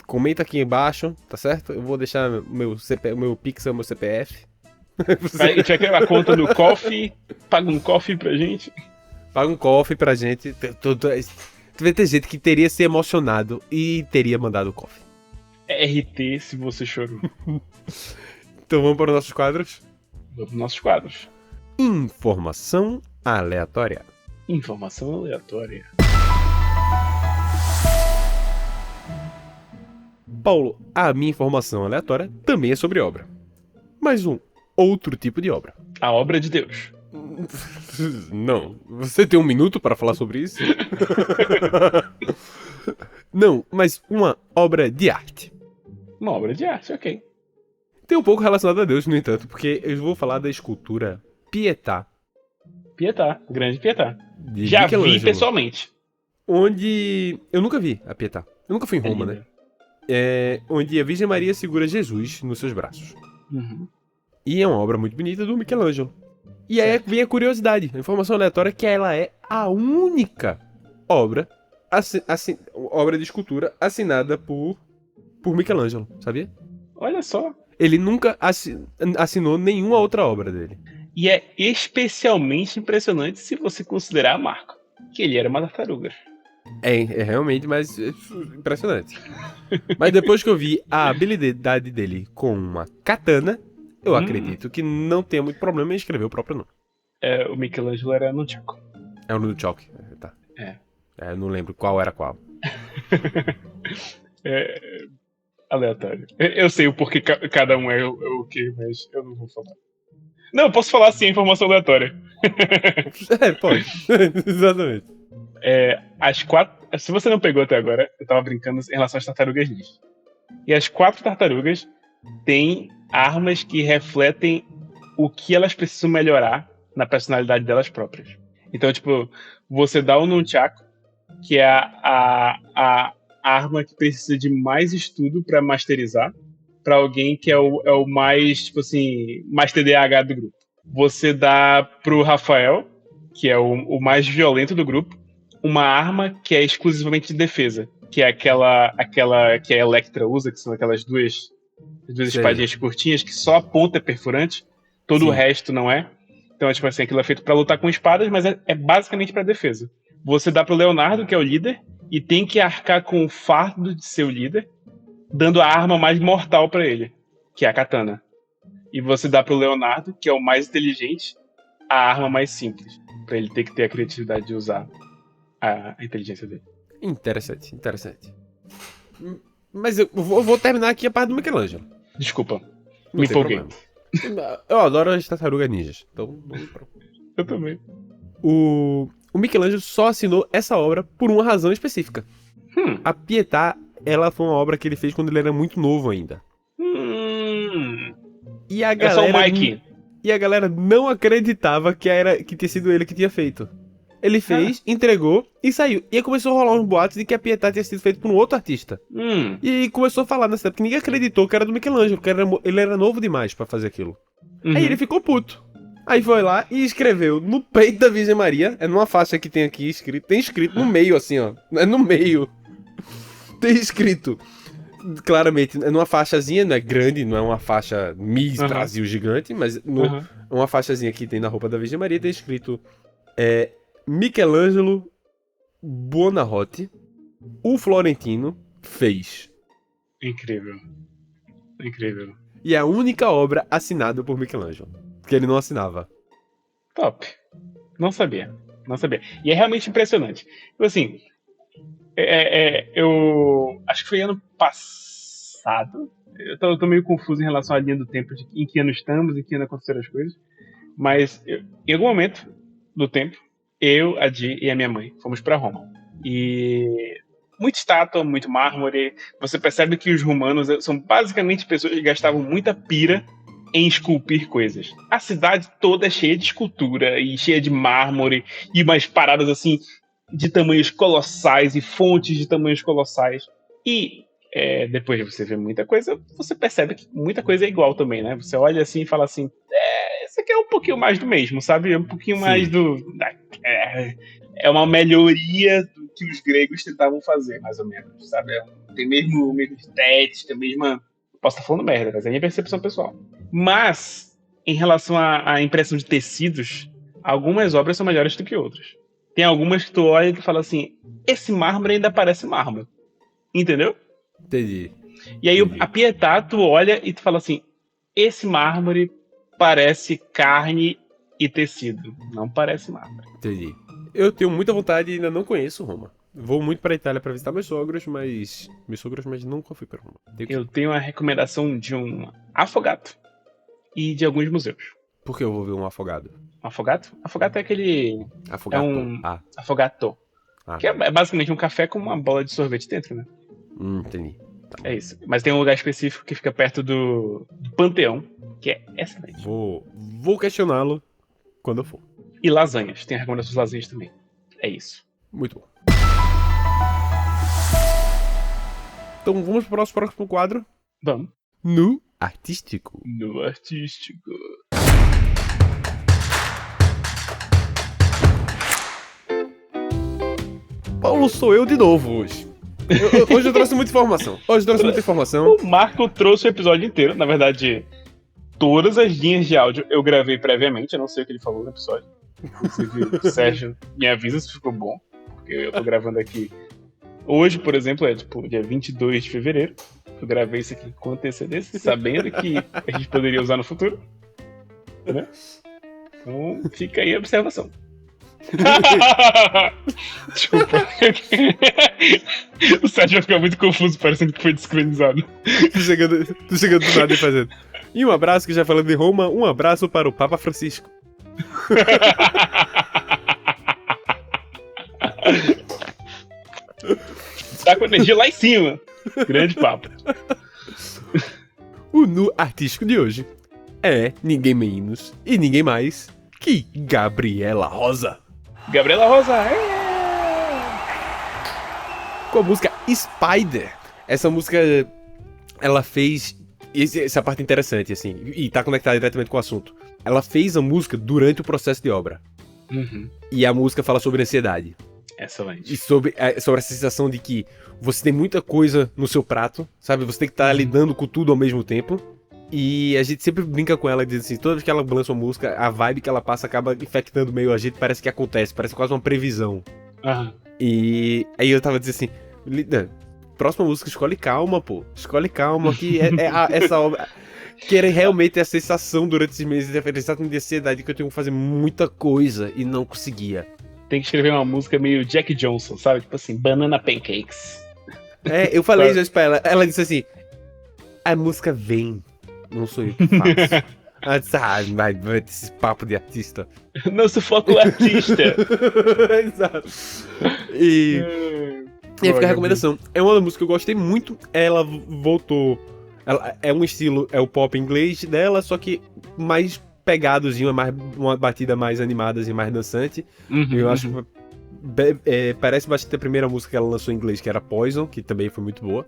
comenta aqui embaixo, tá certo? Eu vou deixar meu Pix, meu CPF. A gente vai criar a conta no Coffee, paga um Coffee pra gente. Paga um coffee pra gente. Vai ter gente que teria se emocionado e teria mandado o coffee. RT se você chorou. Então vamos para os nossos quadros? Vamos para os nossos quadros. Informação aleatória. Informação aleatória. Paulo, a minha informação aleatória também é sobre obra. Mas um outro tipo de obra. A obra de Deus. Não. Você tem um minuto para falar sobre isso? Não, mas uma obra de arte. Uma obra de arte, ok. Tem um pouco relacionado a Deus, no entanto, porque eu vou falar da escultura Pietà. Pietà, grande Pietà. De Já Michelangelo, vi pessoalmente. Onde... Eu nunca vi a Pietà. Eu nunca fui em Roma, né? Onde a Virgem Maria segura Jesus nos seus braços. Uhum. E é uma obra muito bonita do Michelangelo. E aí vem a curiosidade, a informação aleatória, que ela é a única obra obra de escultura assinada por Michelangelo, sabia? Olha só. Ele nunca assinou nenhuma outra obra dele. E é especialmente impressionante se você considerar, Marco, que ele era uma tartaruga. É realmente, mas é impressionante. Mas depois que eu vi a habilidade dele com uma katana, eu acredito que não tenha muito problema em escrever o próprio nome. O Michelangelo era nunchaku. É o Nunchak, tá. Eu não lembro qual era qual. Aleatório. Eu sei o porquê cada um é o que, mas eu não vou falar. Não, eu posso falar sim, informação aleatória. Pode. Exatamente. As 4. Se você não pegou até agora, eu tava brincando em relação às tartarugas ninja. E as 4 tartarugas têm armas que refletem o que elas precisam melhorar na personalidade delas próprias. Então, tipo, você dá o Nunchaku, que é a arma que precisa de mais estudo pra masterizar, pra alguém que é o mais, tipo assim, mais TDAH do grupo. Você dá pro Rafael, que é o mais violento do grupo, uma arma que é exclusivamente de defesa, que é aquela que a Electra usa, que são aquelas duas espadinhas curtinhas, que só a ponta é perfurante, todo o resto não é. Então, tipo assim, aquilo é feito pra lutar com espadas, mas é basicamente pra defesa. Você dá pro Leonardo, que é o líder, e tem que arcar com o fardo de ser o líder, dando a arma mais mortal pra ele, que é a katana. E você dá pro Leonardo, que é o mais inteligente, a arma mais simples, pra ele ter que ter a criatividade de usar a inteligência dele. Interessante. Mas eu vou terminar aqui a parte do Michelangelo. Desculpa. Não Me tem empolguei. problema. Eu adoro as tartarugas ninjas. Então, não me preocupe. Eu também. O Michelangelo só assinou essa obra por uma razão específica. A Pietà, ela foi uma obra que ele fez quando ele era muito novo ainda. E a Eu sou o galera... Mike. E a galera não acreditava que tinha sido ele que tinha feito. Ele fez, entregou e saiu. E aí começou a rolar uns boatos de que a Pietà tinha sido feito por um outro artista. E aí começou a falar nessa época que ninguém acreditou que era do Michelangelo, porque ele era novo demais pra fazer aquilo. Aí ele ficou puto. Aí foi lá e escreveu no peito da Virgem Maria, é numa faixa que tem aqui escrito, tem escrito no meio assim, ó. É no meio. Tem escrito, claramente, é numa faixazinha, não é grande, não é uma faixa Miss Brasil gigante, mas uma faixazinha que tem na roupa da Virgem Maria, tem escrito Michelangelo Buonarroti, o Florentino, fez. Incrível. Incrível. E é a única obra assinada por Michelangelo, que ele não assinava. Top. Não sabia. Não sabia. E é realmente impressionante. Tipo assim, eu acho que foi ano passado. Eu tô meio confuso em relação à linha do tempo, de em que ano estamos, em que ano aconteceram as coisas. Mas em algum momento do tempo, eu, a Di e a minha mãe fomos pra Roma. E muita estátua, muito mármore. Você percebe que os romanos são basicamente pessoas que gastavam muita pira em esculpir coisas. A cidade toda é cheia de escultura e cheia de mármore e umas paradas assim de tamanhos colossais e fontes de tamanhos colossais. E depois de você ver muita coisa, você percebe que muita coisa é igual também, né? Você olha assim e fala assim, isso aqui é um pouquinho mais do mesmo, sabe? É um pouquinho mais do... É uma melhoria do que os gregos tentavam fazer, mais ou menos, sabe? Tem mesmo estética, mesma... Posso estar falando merda, mas é a minha percepção pessoal. Mas, em relação à impressão de tecidos, algumas obras são melhores do que outras. Tem algumas que tu olha e tu fala assim, esse mármore ainda parece mármore. Entendeu? Entendi. E aí a Pietà, tu olha e tu fala assim, esse mármore parece carne e tecido. Não parece mármore. Entendi. Eu tenho muita vontade e ainda não conheço Roma. Vou muito pra Itália pra visitar meus sogros, mas nunca fui pra Roma. Eu tenho a recomendação de um afogato e de alguns museus. Por que eu vou ver um afogado? Afogato? Afogato é aquele... Afogato? É um afogato. Que é basicamente um café com uma bola de sorvete dentro, né? Entendi. Tá, é isso. Mas tem um lugar específico que fica perto do Panteão, que é excelente. Vou questioná-lo quando eu for. E lasanhas. Tem a recomendação de lasanhas também. É isso. Muito bom. Então vamos pro nosso próximo quadro? Vamos. No Artístico. No Artístico. Paulo, sou eu de novo hoje. Hoje eu trouxe muita informação. O Marco trouxe o episódio inteiro. Na verdade, todas as linhas de áudio eu gravei previamente. Eu não sei o que ele falou no episódio. Inclusive, o Sérgio me avisa se ficou bom. Porque eu tô gravando aqui. Hoje, por exemplo, é tipo dia 22 de fevereiro. Eu gravei isso aqui com antecedência, sabendo que a gente poderia usar no futuro. Né? Então, fica aí a observação. Desculpa. O Sérgio vai ficar muito confuso, parecendo que foi descrenizado. Tô chegando do nada e fazendo. E um abraço, que já falando de Roma, um abraço para o Papa Francisco. Tá com energia lá em cima. Grande papo. O Nu Artístico de hoje é ninguém menos e ninguém mais que Gabriela Rosa. Gabriela Rosa, com a música Spider. Essa música, ela fez... Essa parte interessante, assim, e tá conectada diretamente com o assunto. Ela fez a música durante o processo de obra. E a música fala sobre ansiedade. Excelente. E sobre essa sensação de que você tem muita coisa no seu prato, sabe? Você tem que estar lidando com tudo ao mesmo tempo. E a gente sempre brinca com ela e diz assim, toda vez que ela lança uma música, a vibe que ela passa acaba infectando meio a gente, parece que acontece, parece quase uma previsão. E aí eu tava dizendo assim, próxima música, escolhe calma, pô. Escolhe calma, que essa obra... Que era realmente a sensação durante esses meses de ansiedade, que eu tenho que fazer muita coisa e não conseguia. Tem que escrever uma música meio Jack Johnson, sabe? Tipo assim, Banana Pancakes. Eu falei isso pra ela. Ela disse assim: a música vem, não sou eu que faço. Ela disse: vai esse papo de artista. Não sufoca o artista. Exato. E aí fica a recomendação. É uma música que eu gostei muito. Ela voltou. Ela é um estilo, é o pop inglês dela, só que mais pegadozinho, uma batida mais animada e mais dançante. Eu acho que parece bastante a primeira música que ela lançou em inglês, que era Poison, que também foi muito boa.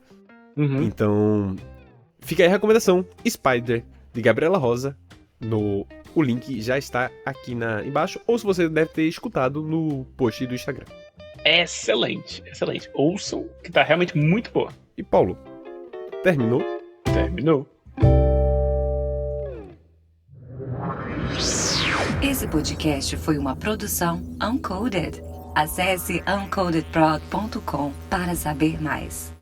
Então, fica aí a recomendação: Spider, de Gabriela Rosa. O link já está aqui embaixo, ou se você deve ter escutado no post do Instagram. Excelente. Ouçam, que tá realmente muito boa. E Paulo, terminou? Terminou. Esse podcast foi uma produção Uncoded. Acesse uncodedprod.com para saber mais.